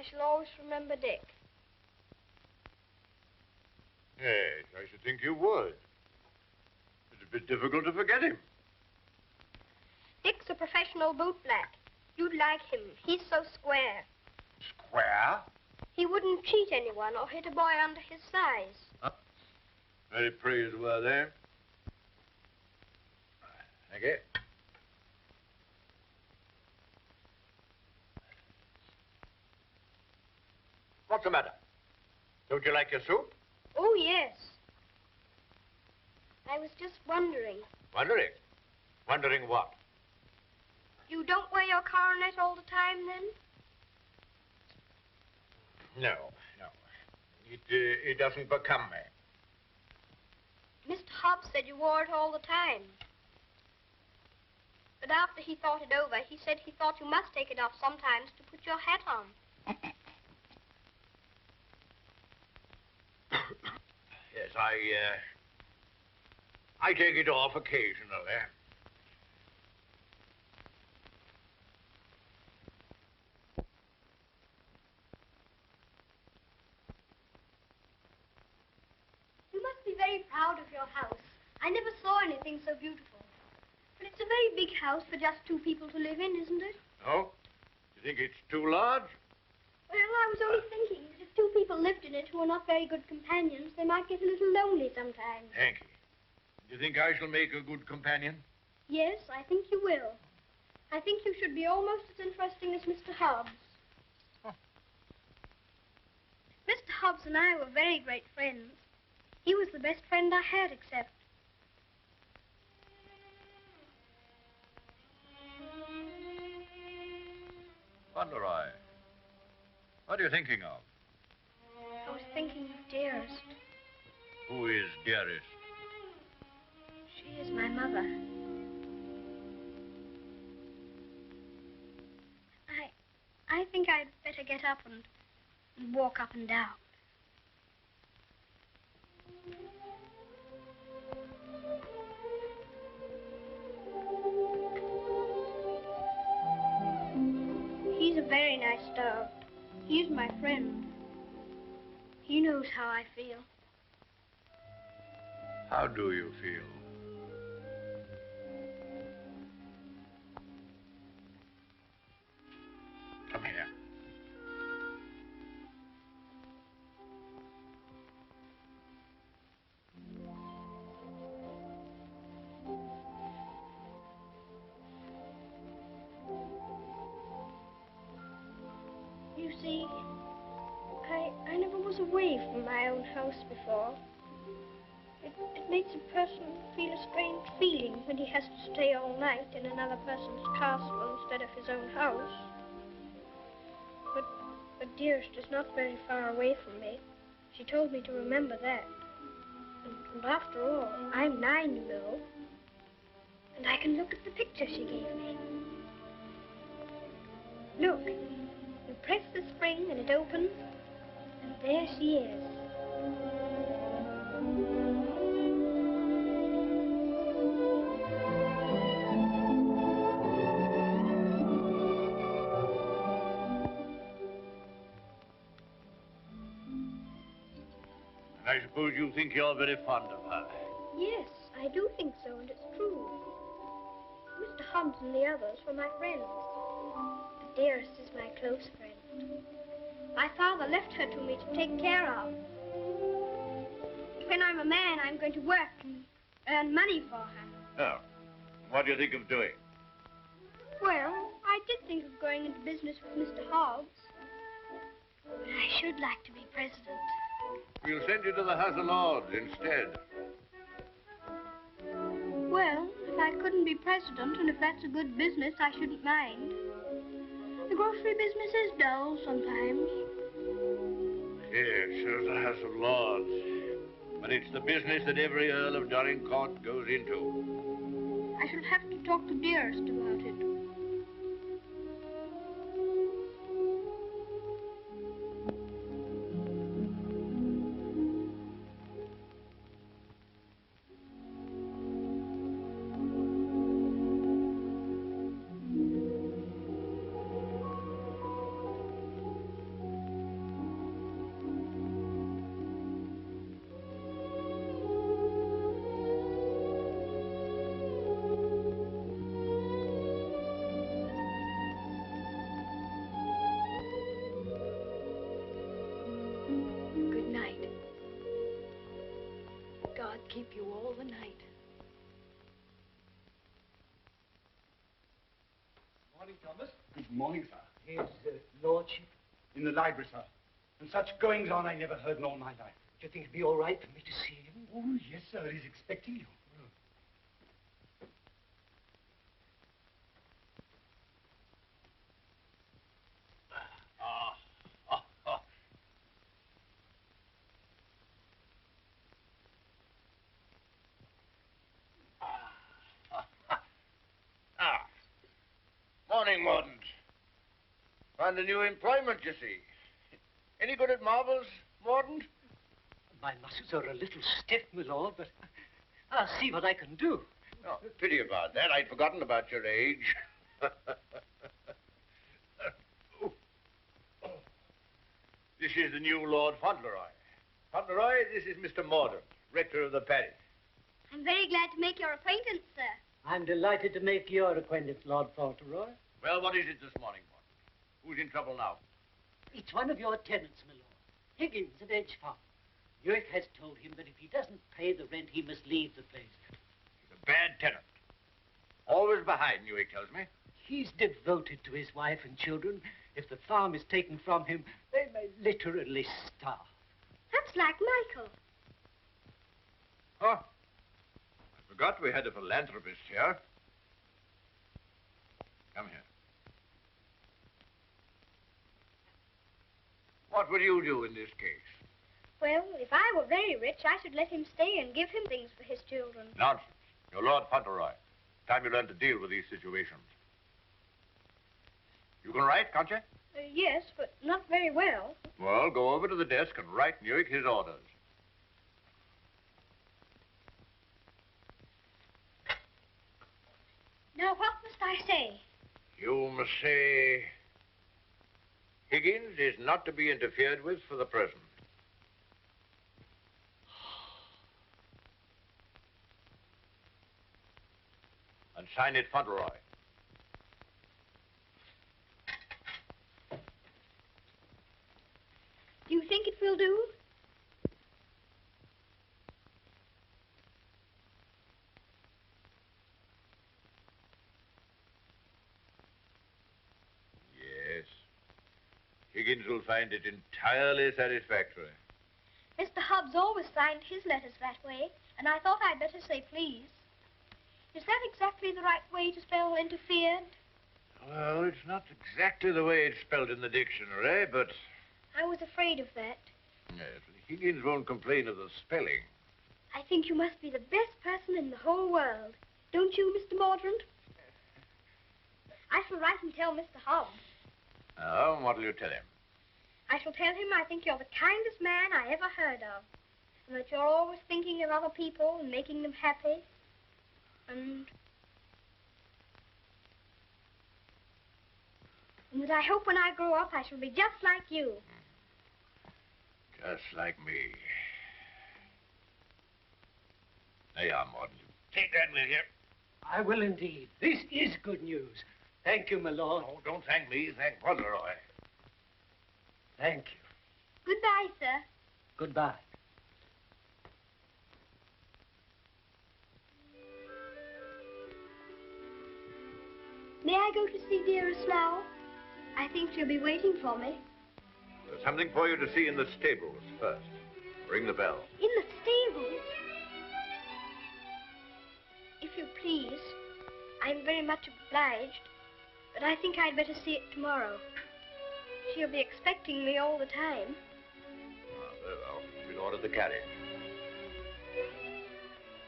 shall always remember Dick. Yes, I should think you would. It's a bit difficult to forget him. Dick's a professional bootblack. You'd like him. He's so square. Square? He wouldn't cheat anyone or hit a boy under his size. Huh? Very praised were they. Thank you. What's the matter? Don't you like your soup? Oh, yes. I was just wondering. Wondering? Wondering what? You don't wear your coronet all the time, then? No. It doesn't become me. Mr. Hobbs said you wore it all the time. But after he thought it over, he said he thought you must take it off sometimes to put your hat on. Yes, I take it off occasionally. You must be very proud of your house. I never saw anything so beautiful. But it's a very big house for just 2 people to live in, isn't it? No? You think it's too large? Well, I was only thinking that if 2 people lived in it who are not very good companions, they might get a little lonely sometimes. Thank you. Do you think I shall make a good companion? Yes, I think you will. I think you should be almost as interesting as Mr. Hobbs. Huh. Mr. Hobbs and I were very great friends. He was the best friend I had, except... Fauntleroy, what are you thinking of? I was thinking of Dearest. Who is Dearest? She is my mother. I think I'd better get up and walk up and down. He's a very nice dog. He's my friend. He knows how I feel. How do you feel? Come here. You see, I never was away from my own house before. It makes a person feel a strange feeling when he has to stay all night in another person's castle instead of his own house. But Dearest is not very far away from me. She told me to remember that. And after all, I'm 9, you know. And I can look at the picture she gave me. Look, you press the spring and it opens, and there she is. I suppose you think you're very fond of her. Yes, I do think so, and it's true. Mr. Hobbs and the others were my friends. But Dearest is my close friend. My father left her to me to take care of. When I'm a man, I'm going to work and earn money for her. Oh. What do you think of doing? Well, I did think of going into business with Mr. Hobbs. But I should like to be president. We'll send you to the House of Lords instead. Well, if I couldn't be president, and if that's a good business, I shouldn't mind. The grocery business is dull sometimes. Yes, so's the House of Lords. But it's the business that every Earl of Dorincourt goes into. I shall have to talk to Dearest about it. Keep you all the night. Morning, Thomas. Good morning, sir. His lordship? In the library, sir. And such goings on I never heard in all my life. Do you think it'd be all right for me to see him? Oh, yes, sir. He's expecting you. Morning, Mordaunt. Found a new employment, you see. Any good at marbles, Mordaunt? My muscles are a little stiff, my lord, but I'll see what I can do. Oh, pity about that. I'd forgotten about your age. This is the new Lord Fauntleroy. Fauntleroy, this is Mr. Mordaunt, rector of the parish. I'm very glad to make your acquaintance, sir. I'm delighted to make your acquaintance, Lord Fauntleroy. Well, what is it this morning, Mordaunt? Who's in trouble now? It's one of your tenants, my lord. Higgins of Edge Farm. York has told him that if he doesn't pay the rent, he must leave the place. He's a bad tenant. Always behind, Newick tells me. He's devoted to his wife and children. If the farm is taken from him, they may literally starve. That's like Michael. Huh? I forgot we had a philanthropist here. Come here. What would you do in this case? Well, if I were very rich, I should let him stay and give him things for his children. Nonsense. You're Lord Fauntleroy. Time you learn to deal with these situations. You can write, can't you? Yes, but not very well. Well, go over to the desk and write Newick his orders. Now, what must I say? You must say, Higgins is not to be interfered with for the present. And sign it Fauntley. Do you think it will do? Yes. Higgins will find it entirely satisfactory. Mr. Hobbs always signed his letters that way, and I thought I'd better say please. Is that exactly the right way to spell interfered? Well, it's not exactly the way it's spelled in the dictionary, but... I was afraid of that. Yes, Higgins won't complain of the spelling. I think you must be the best person in the whole world. Don't you, Mr. Mordaunt? I shall write and tell Mr. Hobbs. Oh, what'll you tell him? I shall tell him I think you're the kindest man I ever heard of. And that you're always thinking of other people and making them happy. And that I hope when I grow up I shall be just like you. Just like me. There you are, Morden. Take that with you. I will indeed. This is good news. Thank you, my lord. Oh, don't thank me. Thank Fauntley. Thank you. Goodbye, sir. Goodbye. May I go to see dearest now? I think she'll be waiting for me. There's something for you to see in the stables first. Ring the bell. In the stables? If you please. I'm very much obliged, but I think I'd better see it tomorrow. She'll be expecting me all the time. Ah, very well. We'll order the carriage.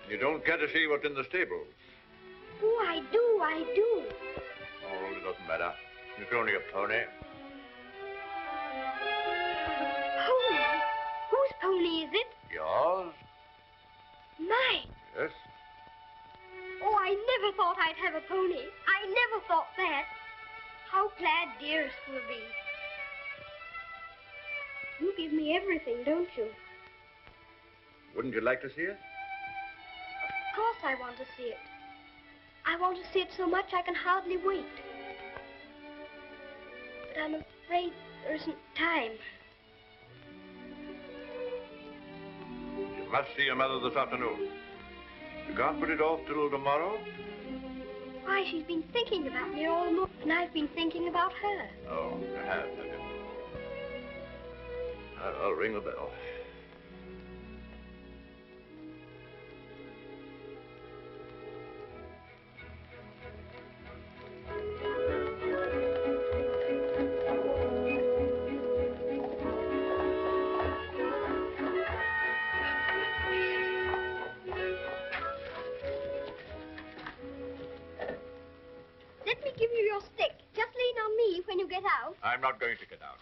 And you don't care to see what's in the stables? Oh, I do. Oh, it doesn't matter. It's only a pony. Pony? Whose pony is it? Yours? Mine. Yes. Oh, I never thought I'd have a pony. I never thought that. How glad dearest will be. You give me everything, don't you? Wouldn't you like to see it? Of course I want to see it. I want to see it so much I can hardly wait. But I'm afraid there isn't time. You must see your mother this afternoon. You can't put it off till tomorrow? Why, she's been thinking about me all morning, and I've been thinking about her. Oh, you have, have you? I'll ring the bell. Let me give you your stick. Just lean on me when you get out. I'm not going to get out.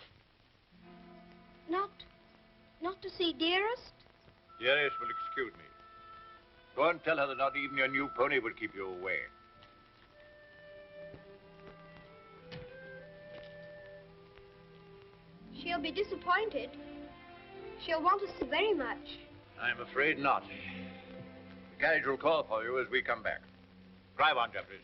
Not to see dearest? Dearest will excuse me. Go and tell her that not even your new pony would keep you away. She'll be disappointed. She'll want to see very much. I'm afraid not. The carriage will call for you as we come back. Drive on, Jeffries.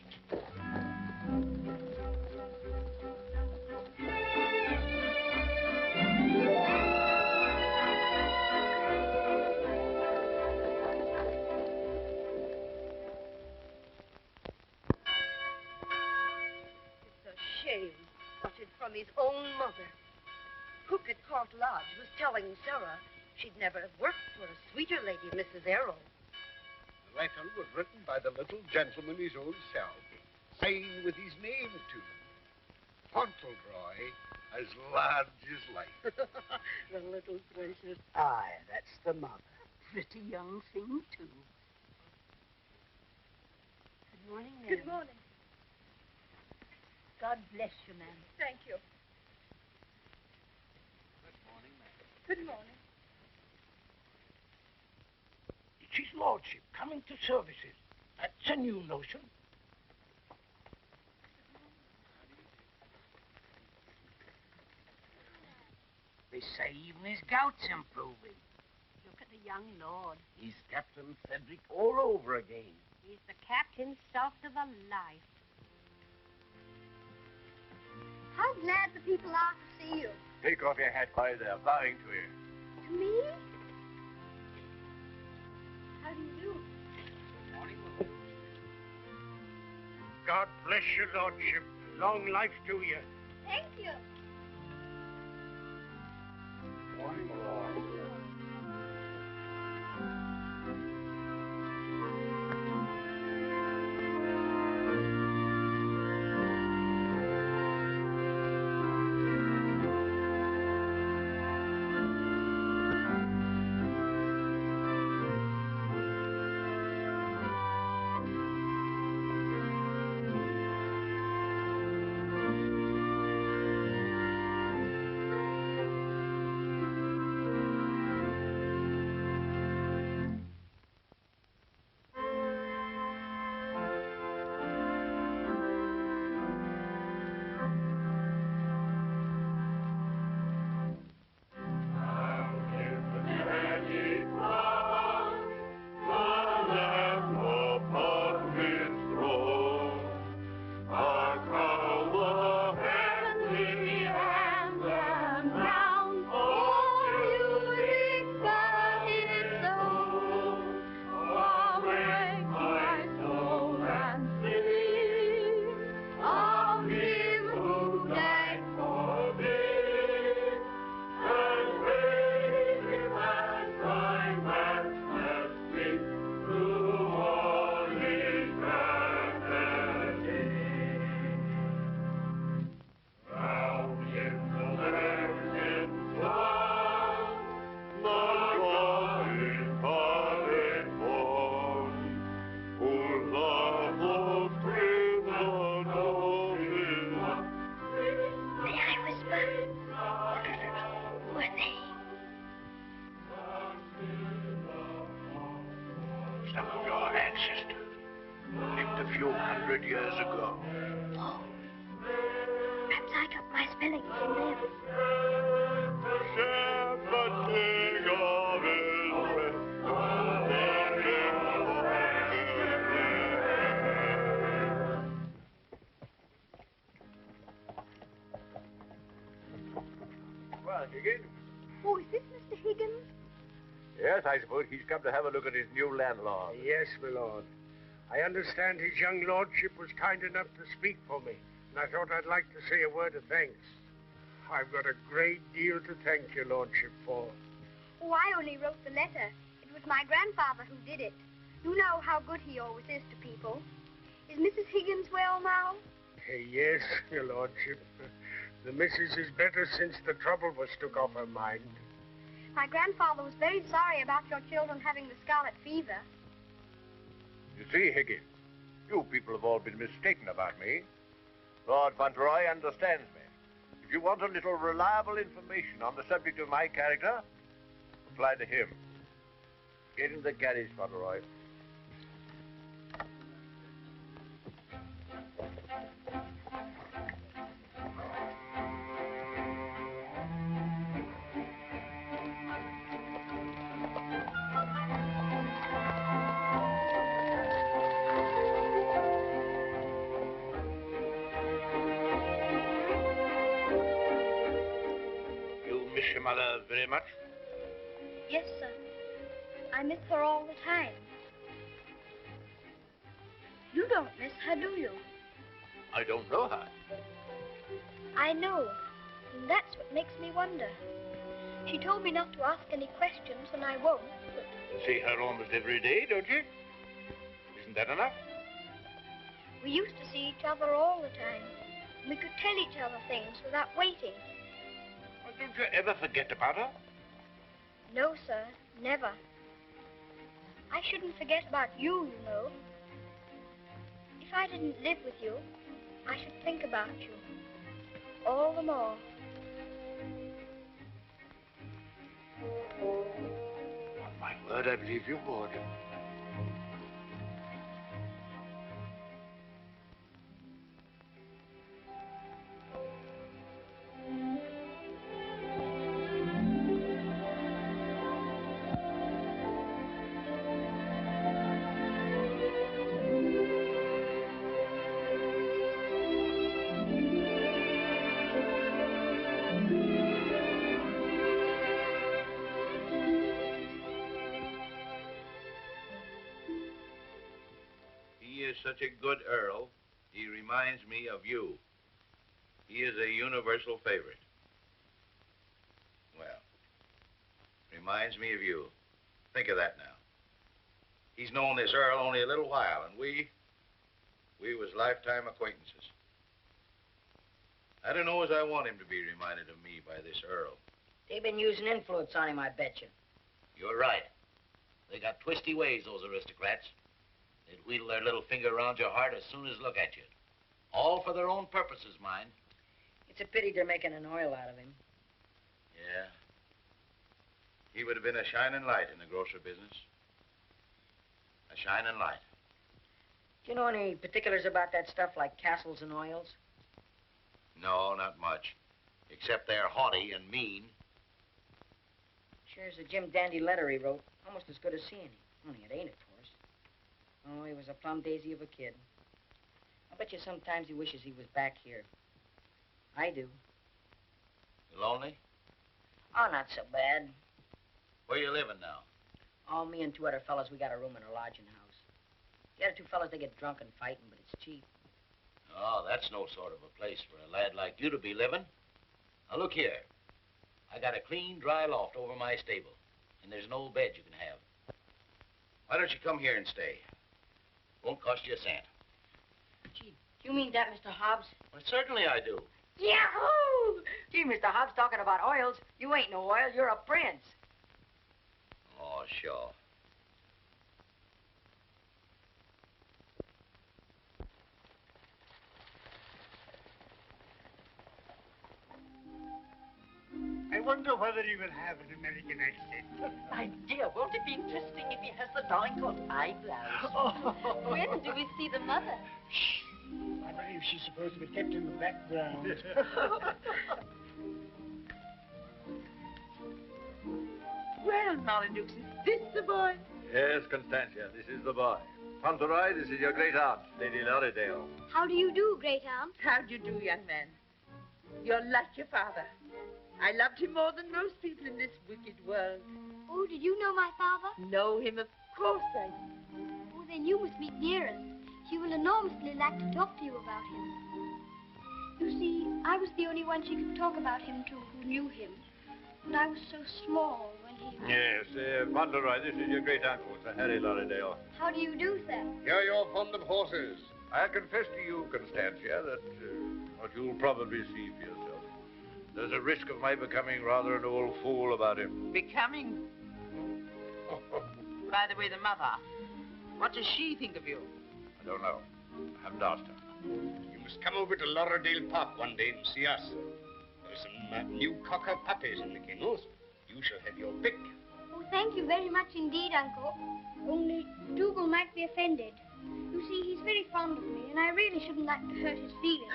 Shame, uttered from his own mother. Cook at Court Lodge was telling Sarah she'd never have worked for a sweeter lady, Mrs. Errol. The letter was written by the little gentleman his own self, signed with his name too. Fauntleroy, as large as life. The little precious. Aye, that's the mother. Pretty young thing, too. Good morning, ma'am. Good morning. God bless you, ma'am. Thank you. Good morning, ma'am. Good morning. It's his lordship coming to services. That's a new notion. They say even his gout's improving. Look at the young lord. He's Captain Frederick all over again. He's the captain soft of a life. How glad the people are to see you. Take off your hat, boy. They're bowing to you. To me? How do you do? Good morning, Lord. God bless your lordship. Long life to you. Thank you. Morning, Lord. Some of your ancestors lived a few hundred years ago. Oh. Perhaps I got my spelling from them. Well, Higgins? Oh, is this Mr. Higgins? Yes, I suppose he's come to have a look at his new landlord. Yes, my lord. I understand his young lordship was kind enough to speak for me, and I thought I'd like to say a word of thanks. I've got a great deal to thank your lordship for. Oh, I only wrote the letter. It was my grandfather who did it. You know how good he always is to people. Is Mrs. Higgins well now? Yes, your lordship. The missus is better since the trouble was took off her mind. My grandfather was very sorry about your children having the scarlet fever. You see, Higgins, you people have all been mistaken about me. Lord Fauntleroy understands me. If you want a little reliable information on the subject of my character, apply to him. Get in the carriage, Fauntleroy. Miss your mother very much? Yes, sir. I miss her all the time. You don't miss her, do you? I don't know her. I know. And that's what makes me wonder. She told me not to ask any questions, and I won't, but... See her almost every day, don't you? Isn't that enough? We used to see each other all the time. We could tell each other things without waiting. Well, don't you ever forget about her? No, sir, never. I shouldn't forget about you, you know. If I didn't live with you, I should think about you. All the more. On my word, I believe you would. such a good Earl, he reminds me of you. He is a universal favorite. Well, reminds me of you. Think of that now. He's known this Earl only a little while, and we was lifetime acquaintances. I don't know as I want him to be reminded of me by this Earl. They've been using influence on him, I bet you. You're right. They got twisty ways, those aristocrats. They'd wheedle their little finger around your heart as soon as look at you. All for their own purposes, mind. It's a pity they're making an oil out of him. Yeah. He would have been a shining light in the grocery business. A shining light. Do you know any particulars about that stuff like castles and oils? No, not much. Except they're haughty and mean. Sure is a Jim Dandy letter he wrote. Almost as good as seeing him. Only it ain't, of course. Oh, he was a plum daisy of a kid. I bet you sometimes he wishes he was back here. I do. You lonely? Oh, not so bad. Where you living now? Oh, me and two other fellas, we got a room in a lodging house. The other two fellas, they get drunk and fighting, but it's cheap. Oh, that's no sort of a place for a lad like you to be living. Now, look here. I got a clean, dry loft over my stable, and there's an old bed you can have. Why don't you come here and stay? Won't cost you a cent. Gee, do you mean that, Mr. Hobbs? Well, certainly I do. Yahoo! Gee, Mr. Hobbs, talking about oils, you ain't no oil, you're a prince. Oh, sure. I wonder whether he will have an American accent. My dear, won't it be interesting if he has the Dorincourt eyebrows? When do we see the mother? Shh. I believe she's supposed to be kept in the background. Well, Molyneux, is this the boy? Yes, Constantia, this is the boy. Fauntleroy, this is your great aunt, Lady Lorridale. How do you do, great aunt? How do you do, young man? You're like your father. I loved him more than most people in this wicked world. Oh, did you know my father? Know him, of course I do. Oh, then you must meet Dearest. She will enormously like to talk to you about him. You see, I was the only one she could talk about him to who knew him. And I was so small when he... Yes, Fauntleroy, this is your great uncle, Sir Harry Lorridale. How do you do, sir? Here you're fond of horses. I confess to you, Constantia, that what you'll probably see for yourself. There's a risk of my becoming rather an old fool about him. Becoming? By the way, the mother, what does she think of you? I don't know. I haven't asked her. You must come over to Lorridale Park one day and see us. There's some new cocker puppies in the kennels. You shall have your pick. Oh, thank you very much indeed, Uncle. Only Dougal might be offended. You see, he's very fond of me, and I really shouldn't like to hurt his feelings.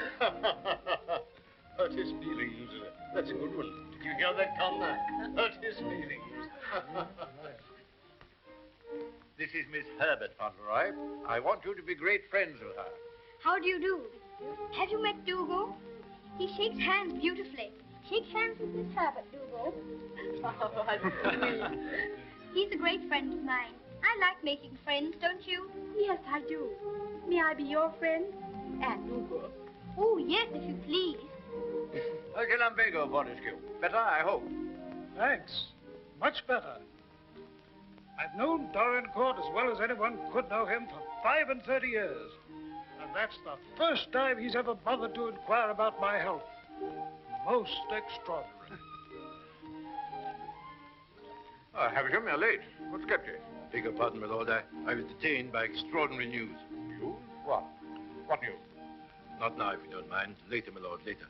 Hurt his feelings. That's a good one. Did you hear that, Connor? Hurt his feelings. This is Miss Herbert Fauntleroy. I want you to be great friends with her. How do you do? Have you met Dougal? He shakes hands beautifully. Shake hands with Miss Herbert, Dougal. Oh, I see. He's a great friend of mine. I like making friends, don't you? Yes, I do. May I be your friend? And Dougal. Oh, yes, if you please. Okay, Lumbago, Fortescue. Better, I hope. Thanks. Much better. I've known Dorincourt as well as anyone could know him for 35 years. And that's the first time he's ever bothered to inquire about my health. Most extraordinary. Havisham, you're late. What's kept you? Beg your pardon, my lord. I was detained by extraordinary news. You? What? What news? Not now, if you don't mind. Later, my lord, later.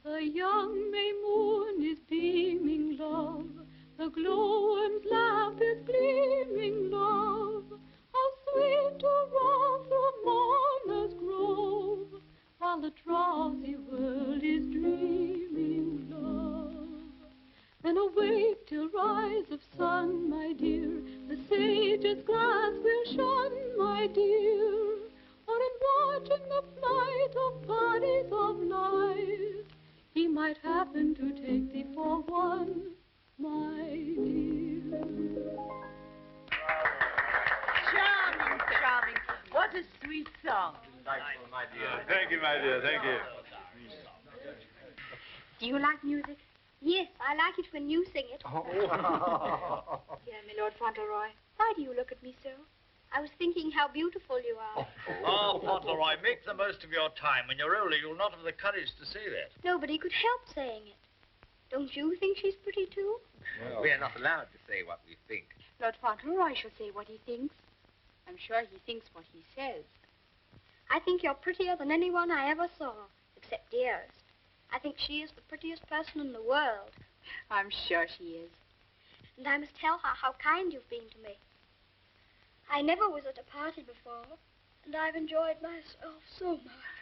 The young May moon is beaming, love. The glowworm's laugh is gleaming, love. How sweet to roam through Mona's grove, while the drowsy world is dreaming, love. Then awake till rise of sun, my dear. The sage's glass will shun, my dear. Or in watching the flight of bodies of light, along. Delightful, my dear. Thank you, my dear. Thank you. Do you like music? Yes, I like it when you sing it. Dear my Lord Fauntleroy, why do you look at me so? I was thinking how beautiful you are. Oh, Fauntley, make the most of your time. When you're older, you'll not have the courage to say that. Nobody could help saying it. Don't you think she's pretty, too? Well, we're not allowed to say what we think. Lord Fauntleroy shall say what he thinks. I'm sure he thinks what he says. I think you're prettier than anyone I ever saw, except Dearest. I think she is the prettiest person in the world. I'm sure she is. And I must tell her how kind you've been to me. I never was at a party before, and I've enjoyed myself so much.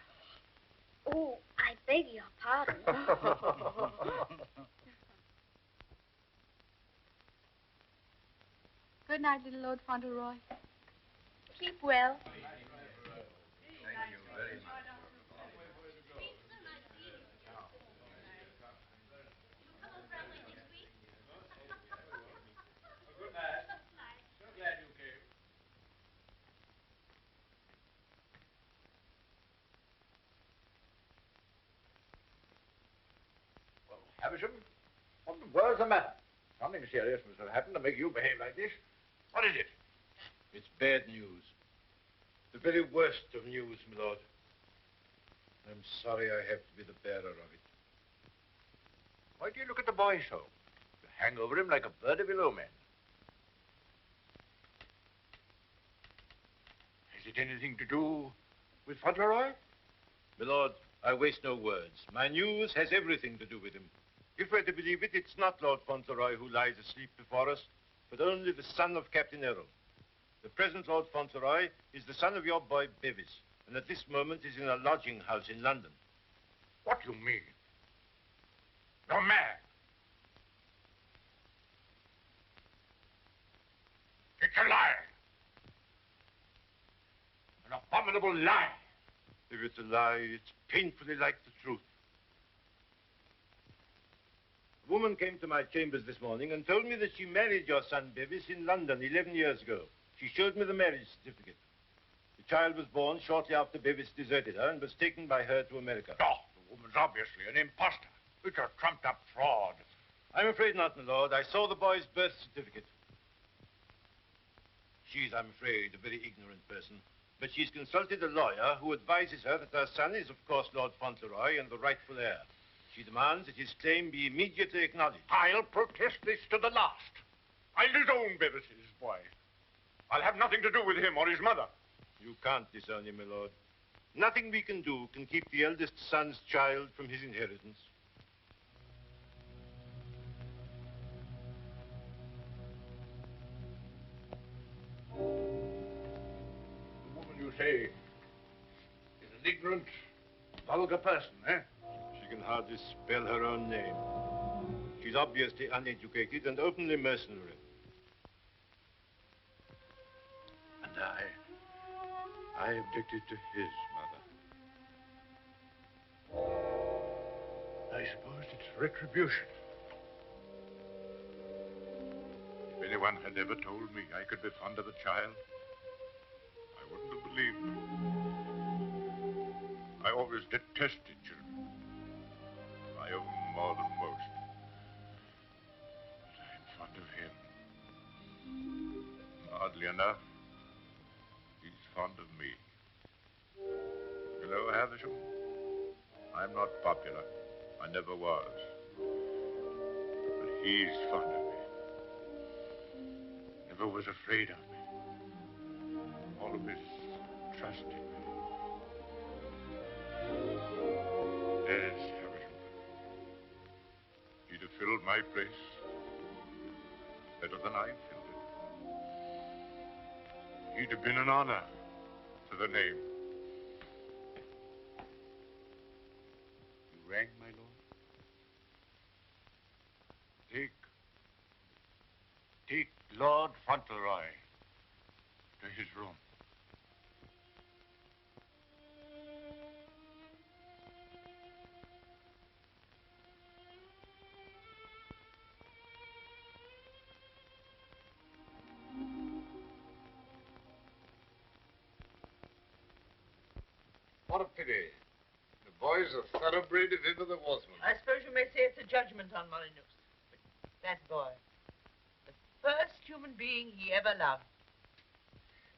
Oh, I beg your pardon. Good night, little Lord Fauntleroy. Keep well. Thank you very much. Good night. So glad you came. Well, Havisham, what the world's the matter? Something serious must have happened to make you behave like this. What is it? It's bad news. The very worst of news, my lord. I'm sorry I have to be the bearer of it. Why do you look at the boy so? You hang over him like a bird of ill omen. Has it anything to do with Fauntleroy? My lord, I waste no words. My news has everything to do with him. If we're to believe it, it's not Lord Fauntleroy who lies asleep before us, but only the son of Captain Errol. The present Lord Fauntleroy is the son of your boy Bevis, and at this moment is in a lodging house in London. What do you mean? You're mad. It's a lie. An abominable lie. If it's a lie, it's painfully like the truth. A woman came to my chambers this morning and told me that she married your son Bevis in London 11 years ago. She showed me the marriage certificate. The child was born shortly after Bevis deserted her and was taken by her to America. Oh, the woman's obviously an imposter. It's a trumped-up fraud. I'm afraid not, my lord. I saw the boy's birth certificate. She's, I'm afraid, a very ignorant person. But she's consulted a lawyer who advises her that her son is, of course, Lord Fauntleroy and the rightful heir. She demands that his claim be immediately acknowledged. I'll protest this to the last. I'll disown Bevis, his boy. I'll have nothing to do with him or his mother. You can't disown him, my lord. Nothing we can do can keep the eldest son's child from his inheritance. The woman you say is an ignorant, vulgar person, eh? She can hardly spell her own name. She's obviously uneducated and openly mercenary. And I objected to his mother. I suppose it's retribution. If anyone had ever told me I could be fond of a child, I wouldn't have believed them. I always detested children. I owe them more than most. But I'm fond of him. Oddly enough, he's fond of me. You know, Havisham, I'm not popular. I never was. But he's fond of me. Never was afraid of me. Always trusted me. Yes, Havisham. He'd have filled my place better than I filled it. He'd have been an honor to the name. You rang, my lord? Take Lord Fauntleroy to his room. What a pity. The boy's a thoroughbred if ever there was one. I suppose you may say it's a judgment on Molyneux. But that boy, the first human being he ever loved.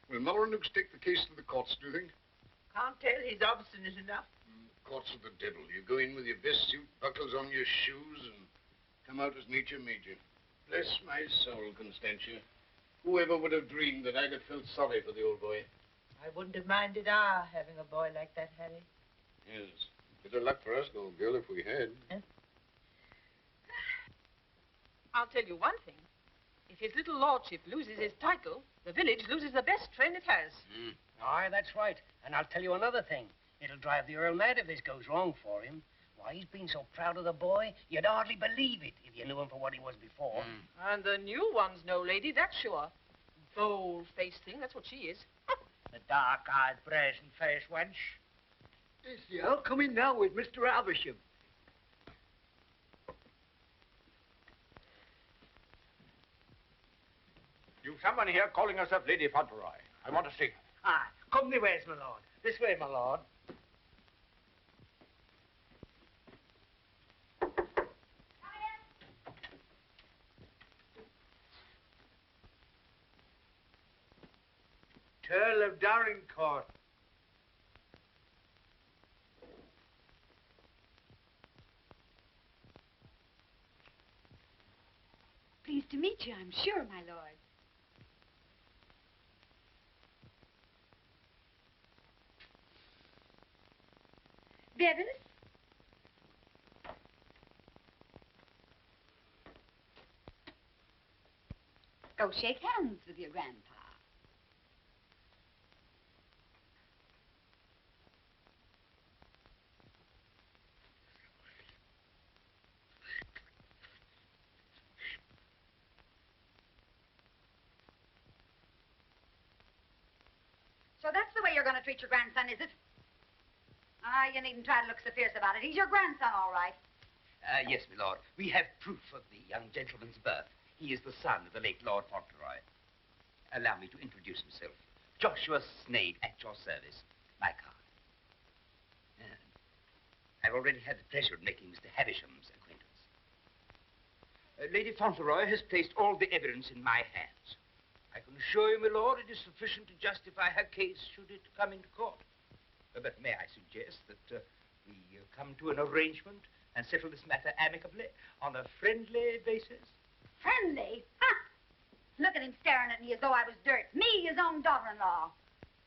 Will Molyneux take the case to the courts, do you think? Can't tell. He's obstinate enough. Courts of the devil. You go in with your best suit, buckles on your shoes, and come out as nature made you. Bless my soul, Constantia. Whoever would have dreamed that I'd have felt sorry for the old boy? I wouldn't have minded our having a boy like that, Harry. Yes. Bit of luck for us, old girl, if we had. Huh? I'll tell you one thing. If his little lordship loses his title, the village loses the best friend it has. Aye, that's right. And I'll tell you another thing. It'll drive the Earl mad if this goes wrong for him. Why, he's been so proud of the boy, you'd hardly believe it if you knew him for what he was before. And the new one's no lady, that's sure. Bold-faced thing, that's what she is. The dark-eyed, brazen-faced wench. Yes, the Earl coming now with Mr. Aversham. You've someone here calling herself Lady Fauntleroy. I want to see her. Ah, come the ways, my lord. This way, my lord. Earl of Dorincourt. Pleased to meet you, I'm sure, my lord. Bevis? Go shake hands with your grandpa. So that's the way you're going to treat your grandson, is it? Ah, you needn't try to look so fierce about it. He's your grandson, all right. Yes, my lord. We have proof of the young gentleman's birth. He is the son of the late Lord Fauntleroy. Allow me to introduce himself. Joshua Snade, at your service. My card. I've already had the pleasure of making Mr. Havisham's acquaintance. Lady Fauntleroy has placed all the evidence in my hands. I can assure you, my lord, it is sufficient to justify her case should it come into court. But may I suggest that we come to an arrangement and settle this matter amicably on a friendly basis? Friendly? Ha! Look at him staring at me as though I was dirt. Me, his own daughter-in-law.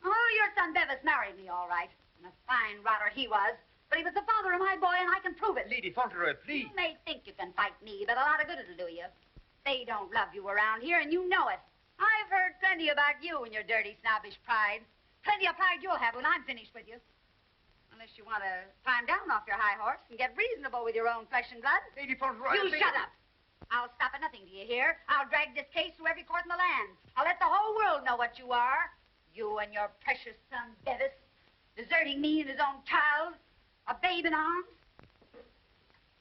Oh, your son Bevis married me, all right. And a fine rotter he was. But he was the father of my boy, and I can prove it. Lady Fauntleroy, please. You may think you can fight me, but a lot of good it'll do you. They don't love you around here, and you know it. I've heard plenty about you and your dirty, snobbish pride. Plenty of pride you'll have when I'm finished with you. Unless you want to climb down off your high horse and get reasonable with your own flesh and blood. Lady Fauntleroy... You shut up. I'll stop at nothing, do you hear? I'll drag this case through every court in the land. I'll let the whole world know what you are. You and your precious son, Bevis, deserting me and his own child, a babe in arms.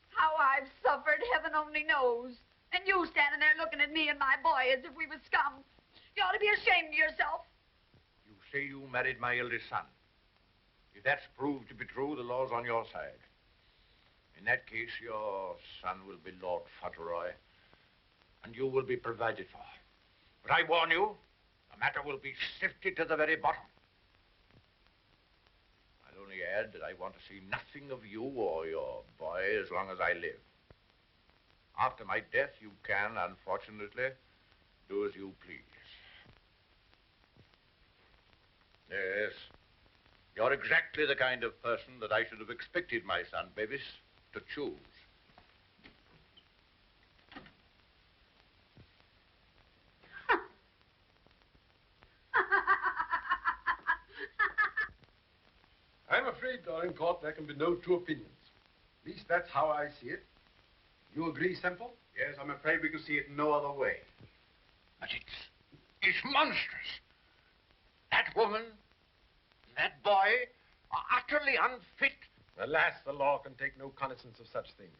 How I've suffered, heaven only knows. And you standing there looking at me and my boy as if we were scum. You ought to be ashamed of yourself. You say you married my eldest son. If that's proved to be true, the law's on your side. In that case, your son will be Lord Fauntleroy, and you will be provided for. But I warn you, the matter will be sifted to the very bottom. I'll only add that I want to see nothing of you or your boy as long as I live. After my death, you can, unfortunately, do as you please. Yes. You're exactly the kind of person that I should have expected my son, Bevis, to choose. I'm afraid, Dorincourt, there can be no two opinions. At least that's how I see it. You agree, Semple? Yes, I'm afraid we can see it no other way. But it's monstrous. That woman, that boy, are utterly unfit. Alas, the law can take no cognizance of such things.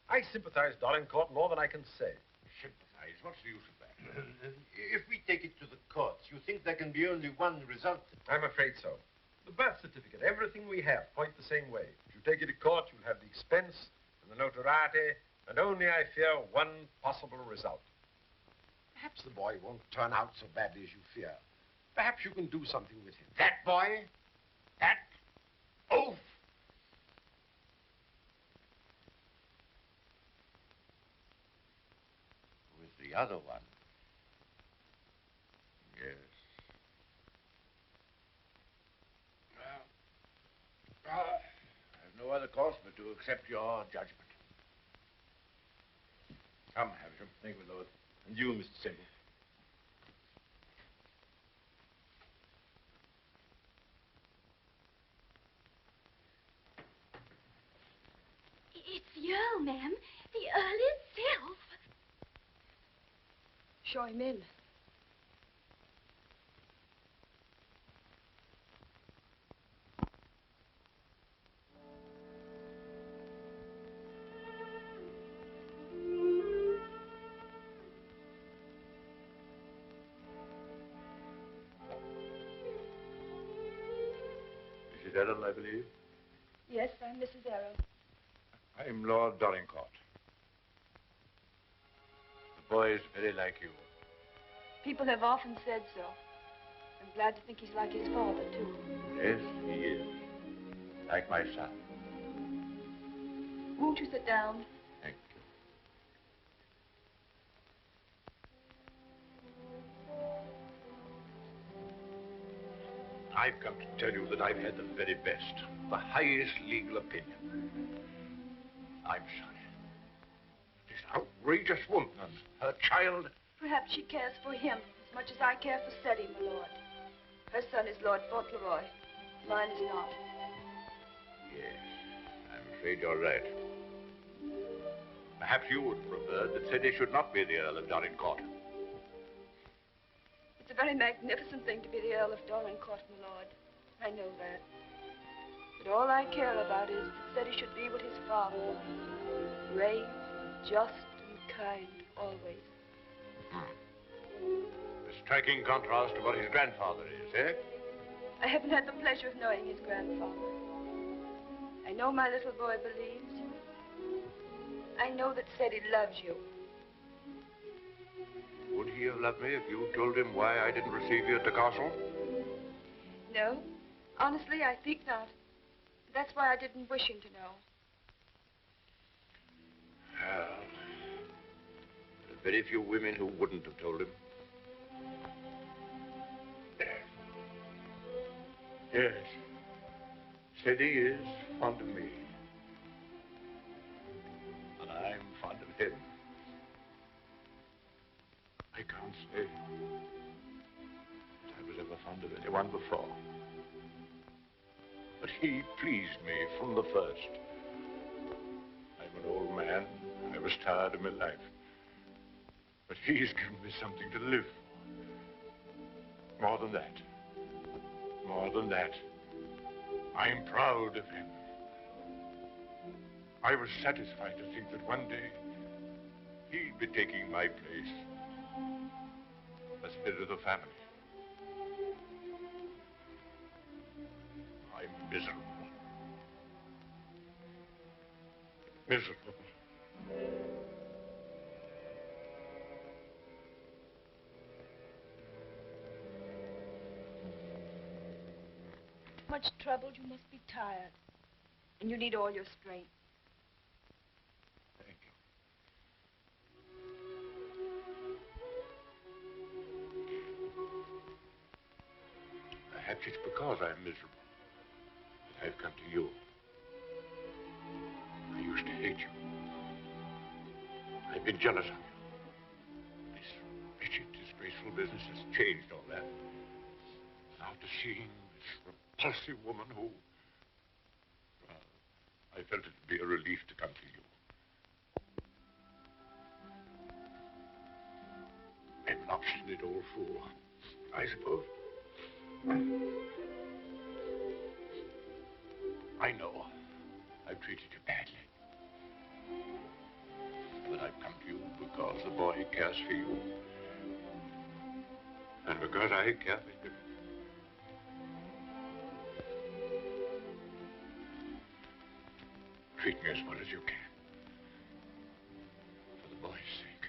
I sympathize, Dorincourt, more than I can say. Sympathize? What's the use of that? If we take it to the courts, you think there can be only one result? I'm afraid so. The birth certificate. Everything we have point the same way. If you take it to court, you'll have the expense and the notoriety, and only, I fear, one possible result. Perhaps the boy won't turn out so badly as you fear. Perhaps you can do something with him. That boy? That oaf? With the other one. Yes. Well, I have no other course but to accept your judgment. Come, Havisham. Thank you, my lord. And you, Mr. Semple. It's the Earl, ma'am. The Earl himself. Show him in. Mrs. Errol, I believe. Yes, I'm Mrs. Errol. I'm Lord Dorincourt. The boy is very like you. People have often said so. I'm glad to think he's like his father, too. Yes, he is. Like my son. Won't you sit down? Thank you. I've come to tell you that I've had the very best, the highest legal opinion. I'm sorry. This outrageous woman and her child. Perhaps she cares for him as much as I care for Seddy, my lord. Her son is Lord Fauntleroy. Mine is not. Yes, I'm afraid you're right. Perhaps you would prefer that Seddy should not be the Earl of Dorincourt. It's a very magnificent thing to be the Earl of Dorincourt, my lord. I know that. But all I care about is that Seddy should be what his father was. Brave, just, and kind, always. A striking contrast to what his grandfather is, eh? I haven't had the pleasure of knowing his grandfather. I know my little boy believes you. I know that Seddy loves you. Would he have loved me if you told him why I didn't receive you at the castle? No. Honestly, I think not. That's why I didn't wish him to know. Well, there are very few women who wouldn't have told him. Yes. Seddy is fond of me. And I'm fond of him. I can't say that I was ever fond of anyone before. But he pleased me from the first. I'm an old man. I was tired of my life. But he's given me something to live for. More than that. More than that. I'm proud of him. I was satisfied to think that one day he'd be taking my place as head of the family. I'm miserable. Miserable. Much troubled, you must be tired. And you need all your strength. Thank you. Perhaps it's because I'm miserable that I've come to you. I used to hate you. I've been jealous of you. This wretched, disgraceful business has changed all that. After seeing this repulsive woman who... Well, I felt it would be a relief to come to you. An obstinate old fool, I suppose. I know I've treated you badly. But I've come to you because the boy cares for you. And because I care for him. treat me as well as you can. For the boy's sake.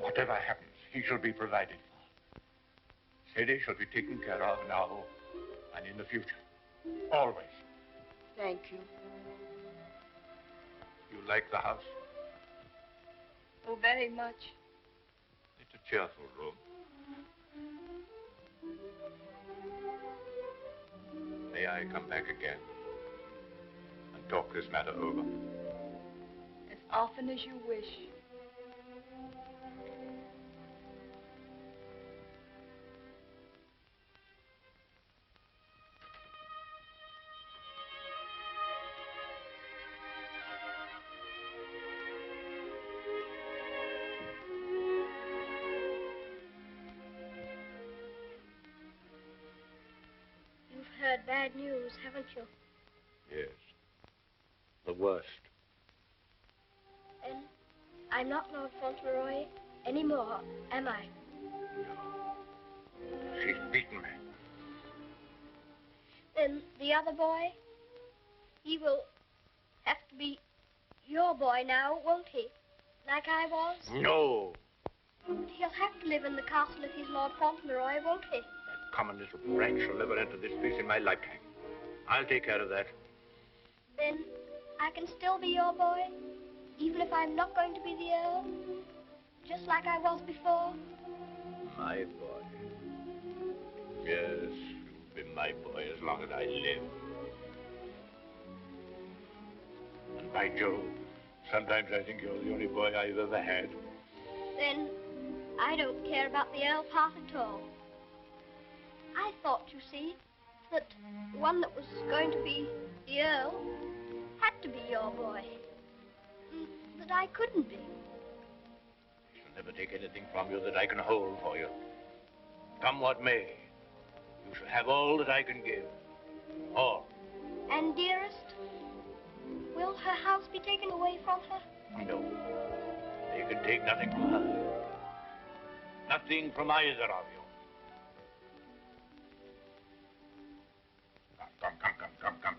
Whatever happens, he shall be provided for. Sadie shall be taken care of now and in the future. Always. Thank you. You like the house? Oh, very much. It's a cheerful room. May I come back again and talk this matter over? As often as you wish. Heard bad news, haven't you? Yes. The worst. And I'm not Lord Fauntleroy anymore, am I? She's beaten me. Then the other boy, he will have to be your boy now, won't he? Like I was? No. He'll have to live in the castle if he's Lord Fauntleroy, won't he? Common little brat shall never enter this place in my lifetime. I'll take care of that. Then I can still be your boy, even if I'm not going to be the Earl, just like I was before. My boy. Yes, you'll be my boy as long as I live. And by Jove, sometimes I think you're the only boy I've ever had. Then I don't care about the Earl part at all. I thought, you see, that the one that was going to be the Earl had to be your boy. That I couldn't be. I shall never take anything from you that I can hold for you. Come what may, you shall have all that I can give. All. And, dearest, will her house be taken away from her? No. They can take nothing from her. Nothing from either of you. Come.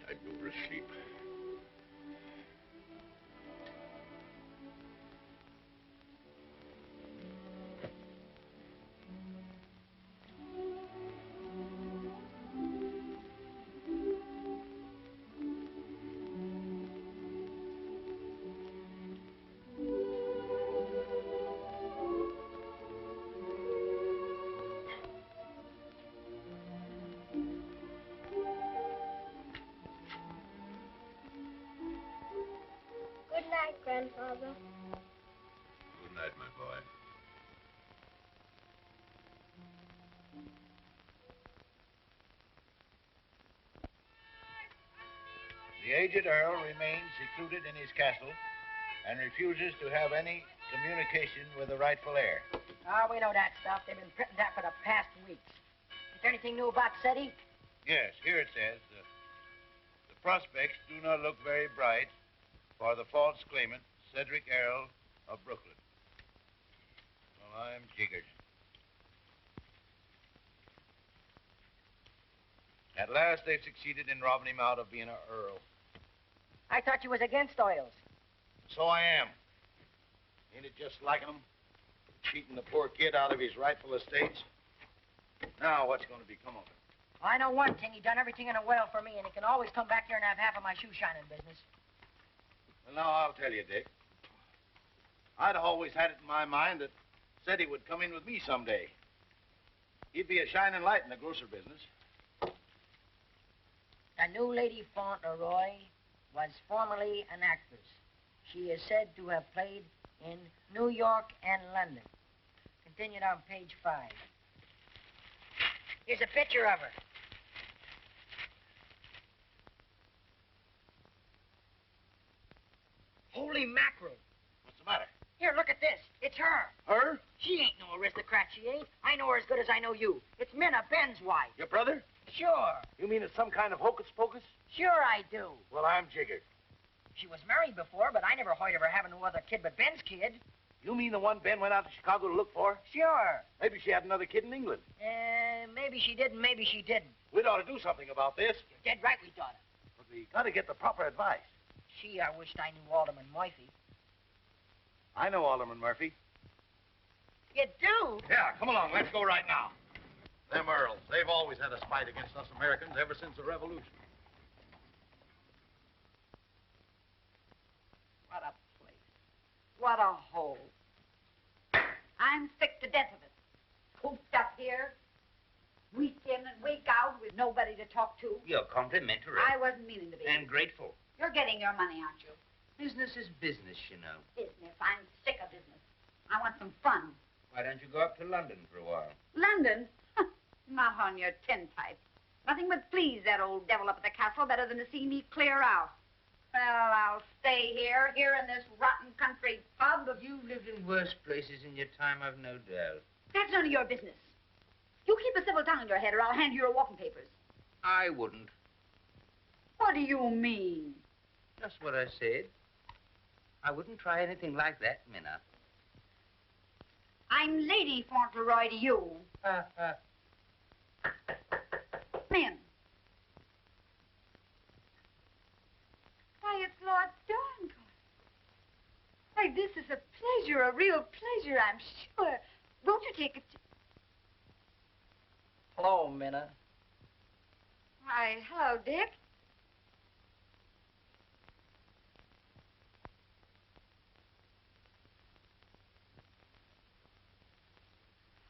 Time you were asleep. Good night, Grandfather. Good night, my boy. The aged Earl remains secluded in his castle and refuses to have any communication with the rightful heir. Oh, we know that stuff. They've been printing that for the past weeks. Is there anything new about SETI? Yes, here it says, the prospects do not look very bright for the false claimant, Cedric Earl of Brooklyn. Well, I'm jiggered. At last, they've succeeded in robbing him out of being an earl. I thought you was against oils. So I am. Ain't it just like him? Cheating the poor kid out of his rightful estates? Now, what's going to become of him? Well, I know one thing. He done everything in a well for me, and he can always come back here and have half of my shoe shining business. Well, now, I'll tell you, Dick. I'd always had it in my mind that said he would come in with me someday. He'd be a shining light in the grocer business. The new Lady Fauntleroy was formerly an actress. She is said to have played in New York and London. Continued on page 5. Here's a picture of her. Holy mackerel. What's the matter? Here, look at this. It's her. Her? She ain't no aristocrat, she ain't. I know her as good as I know you. It's Minna, Ben's wife. Your brother? Sure. You mean it's some kind of hocus pocus? Sure I do. Well, I'm jiggered. She was married before, but I never heard of her having no other kid but Ben's kid. You mean the one Ben went out to Chicago to look for? Sure. Maybe she had another kid in England. Maybe she did and maybe she didn't. We'd ought to do something about this. You're dead right we thought it. But we got to get the proper advice. Gee, I wished I knew Alderman Murphy. I know Alderman Murphy. You do? Yeah, come along. Let's go right now. Them Earls, they've always had a spite against us Americans ever since the Revolution. What a place. What a hole. I'm sick to death of it. Cooped up here, week in and week out with nobody to talk to. You're complimentary. I wasn't meaning to be. And grateful. You're getting your money, aren't you? Business is business, you know. Business. I'm sick of business. I want some fun. Why don't you go up to London for a while? London? Not on your tintype. Nothing would please that old devil up at the castle better than to see me clear out. Well, I'll stay here in this rotten country pub. You've lived in worse places in your time, I've no doubt. That's none of your business. You keep a civil tongue in your head or I'll hand you your walking papers. I wouldn't. What do you mean? Just what I said. I wouldn't try anything like that, Minna. I'm Lady Fauntleroy to you. Men. Why, it's Lord Donegal. Why, this is a pleasure, a real pleasure, I'm sure. Won't you take it? Hello, Minna. Why, hello, Dick.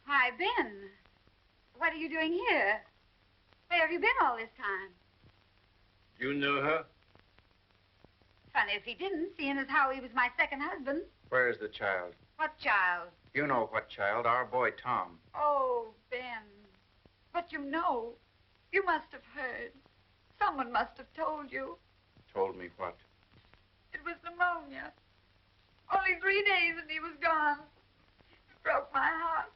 Hi, Ben. What are you doing here? Where have you been all this time? You know her? Funny if he didn't, seeing as how he was my second husband. Where's the child? What child? You know what child, our boy Tom. Oh, Ben. But you know, you must have heard. Someone must have told you. Told me what? It was pneumonia. Only 3 days and he was gone. It broke my heart.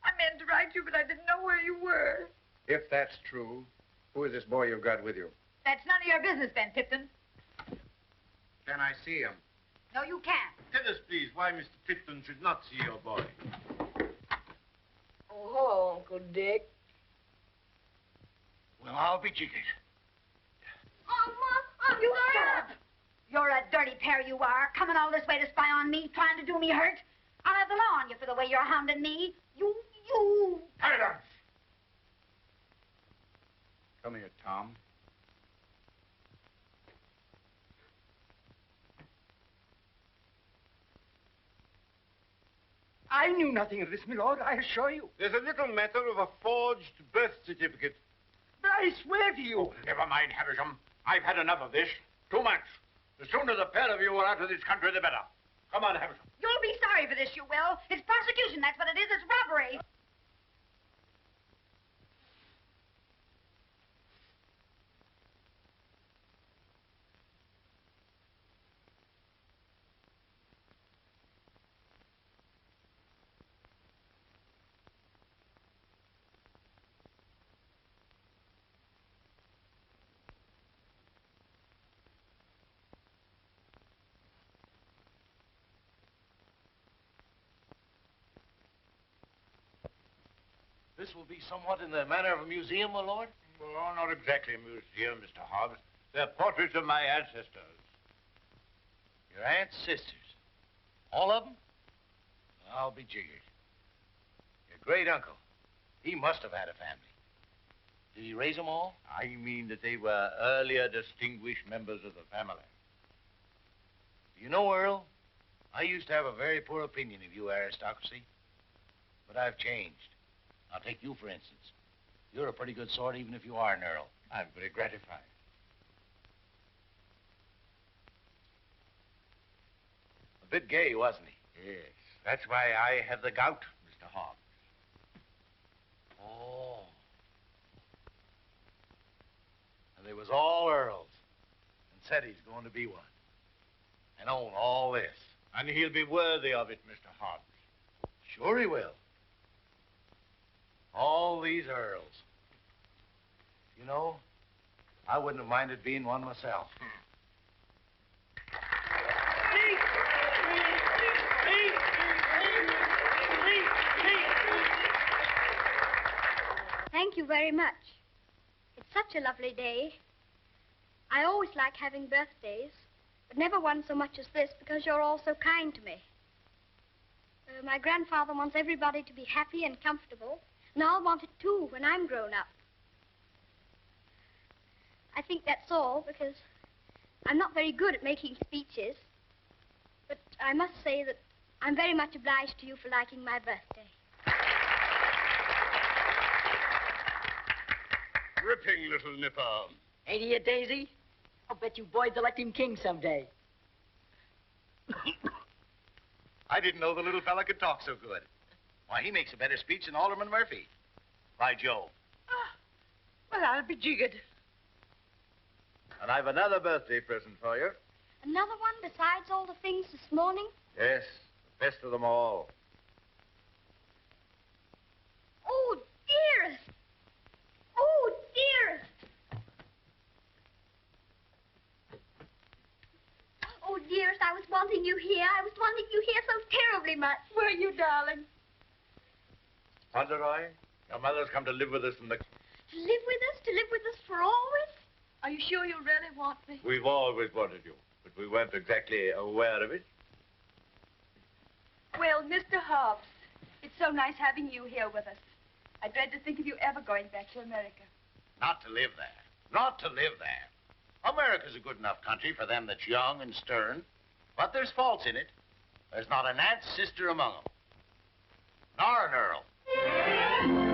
I meant to write you, but I didn't know where you were. If that's true, who is this boy you've got with you? That's none of your business, Ben Tipton. Can I see him? No, you can't. Tell us, please, why Mr. Tipton should not see your boy. Oh, hello, Uncle Dick. Well, I'll be jiggered. Mom, you shut up. You're a dirty pair you are, coming all this way to spy on me, trying to do me hurt. I'll have the law on you for the way you're hounding me. You. Silence! Come here, Tom. I knew nothing of this, my lord, I assure you. There's a little matter of a forged birth certificate. But I swear to you. Oh, never mind, Havisham. I've had enough of this. Too much. The sooner the pair of you are out of this country, the better. Come on, Havisham. You'll be sorry for this, you will. It's prosecution, that's what it is. It's robbery. This will be somewhat in the manner of a museum, my lord? Well, not exactly a museum, Mr. Hobbs. They're portraits of my ancestors. Your aunt's sisters? All of them? I'll be jiggered. Your great uncle, he must have had a family. Did he raise them all? I mean that they were earlier distinguished members of the family. You know, Earl, I used to have a very poor opinion of you aristocracy, but I've changed. I'll take you, for instance. You're a pretty good sort, even if you are an Earl. I'm very gratified. A bit gay, wasn't he? Yes. That's why I have the gout, Mr. Hobbs. Oh. And they was all Earls. And said he's going to be one. And own all this. And he'll be worthy of it, Mr. Hobbs. Sure he will. All these Earls. You know, I wouldn't have minded being one myself. Thank you very much. It's such a lovely day. I always like having birthdays, but never one so much as this because you're all so kind to me. My grandfather wants everybody to be happy and comfortable, and I'll want it too when I'm grown up. I think that's all because I'm not very good at making speeches, but I must say that I'm very much obliged to you for liking my birthday. Ripping little nipper. Ain't he a daisy? I'll bet you boys elect him king someday. I didn't know the little fella could talk so good. Why, he makes a better speech than Alderman Murphy. By Joe. Well, I'll be jiggered. And I've another birthday present for you. Another one besides all the things this morning? Yes, the best of them all. Oh, dearest! Oh, dearest! Oh, dearest, I was wanting you here. I was wanting you here so terribly much. Were you, darling? Fauntleroy, your mother's come to live with us in the... To live with us? To live with us for always? Are you sure you really want me? We've always wanted you, but we weren't exactly aware of it. Well, Mr. Hobbs, it's so nice having you here with us. I dread to think of you ever going back to America. Not to live there. Not to live there. America's a good enough country for them that's young and stern, but there's faults in it. There's not an aunt's sister among them. Nor an earl.